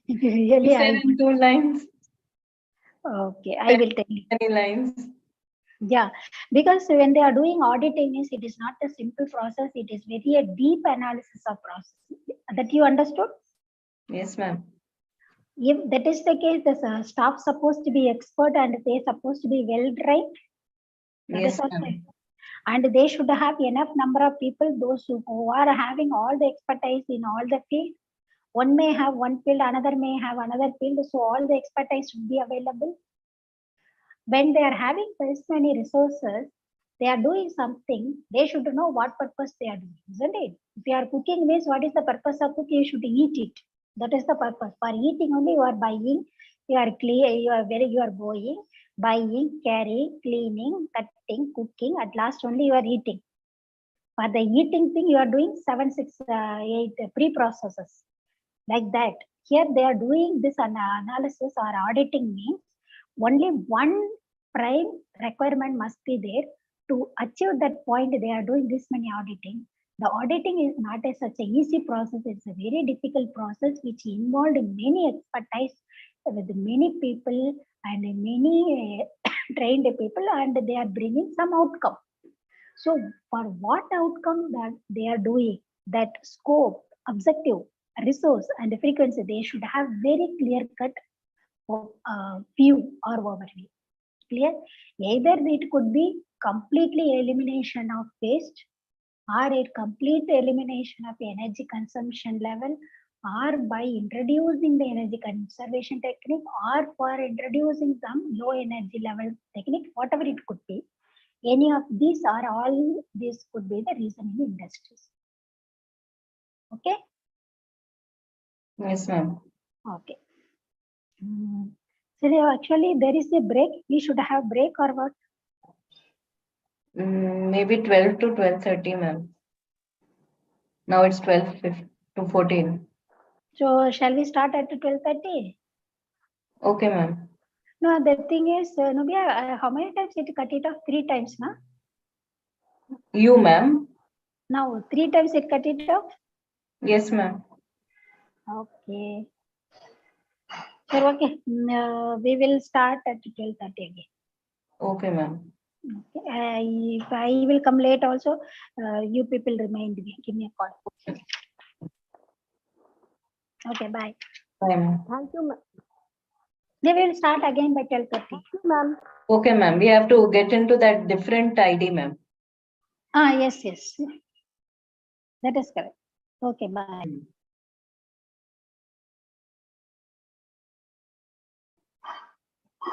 Really, You said in 2 lines. okay, I will tell you. Many lines. Yeah, because when they are doing auditing, it is not a simple process. It is very a deep analysis of process. That you understood? Yes, ma'am. If that is the case, the staff supposed to be expert and they supposed to be well trained. That Yes, is also, ma'am. and they should have enough number of people, those who are having all the expertise in all the field. One may have one field, another may have another field, so all the expertise should be available. When they are having this many resources, they are doing something, they should know what purpose they are doing, isn't it? If you are cooking means, what is the purpose of cooking? You should eat it. That is the purpose. For eating only you are buying, you are going, buying, carrying, cleaning, cutting, cooking. At last only you are eating. For the eating thing, you are doing 7, 6, 8 pre-processes. Like that. Here they are doing this analysis or auditing means only one prime requirement must be there to achieve that point. They are doing this many auditing. The auditing is not such an easy process. It's a very difficult process which involved many expertise with many people and many trained people, and they are bringing some outcome. So for what outcome that they are doing, that scope, objective, resource and frequency, they should have very clear cut view or overview. Clear? Either it could be completely elimination of waste, or a complete elimination of energy consumption level, or by introducing the energy conservation technique, or for introducing some low energy level technique, whatever it could be. Any of these or all these could be the reason in industries. Okay? Yes, ma'am. Okay. So actually there is a break. We should have break or what? Maybe 12 to 12:30, ma'am. Now it's 12 to 14. So shall we start at 12:30? Okay, ma'am. No, the thing is, Nubia, how many times it cut it off? 3 times, na? You, ma'am? Now 3 times it cut it off? Yes, ma'am. Okay. So okay, we will start at 12:30 again. Okay, ma'am. Okay. If I will come late also, you people remind me. Give me a call. Okay, bye. Bye, ma'am. Thank you, ma'am. They will start again by 12:30. Thank you, ma'am. Okay, ma'am. We have to get into that different ID, ma'am. Yes. That is correct. Okay, bye.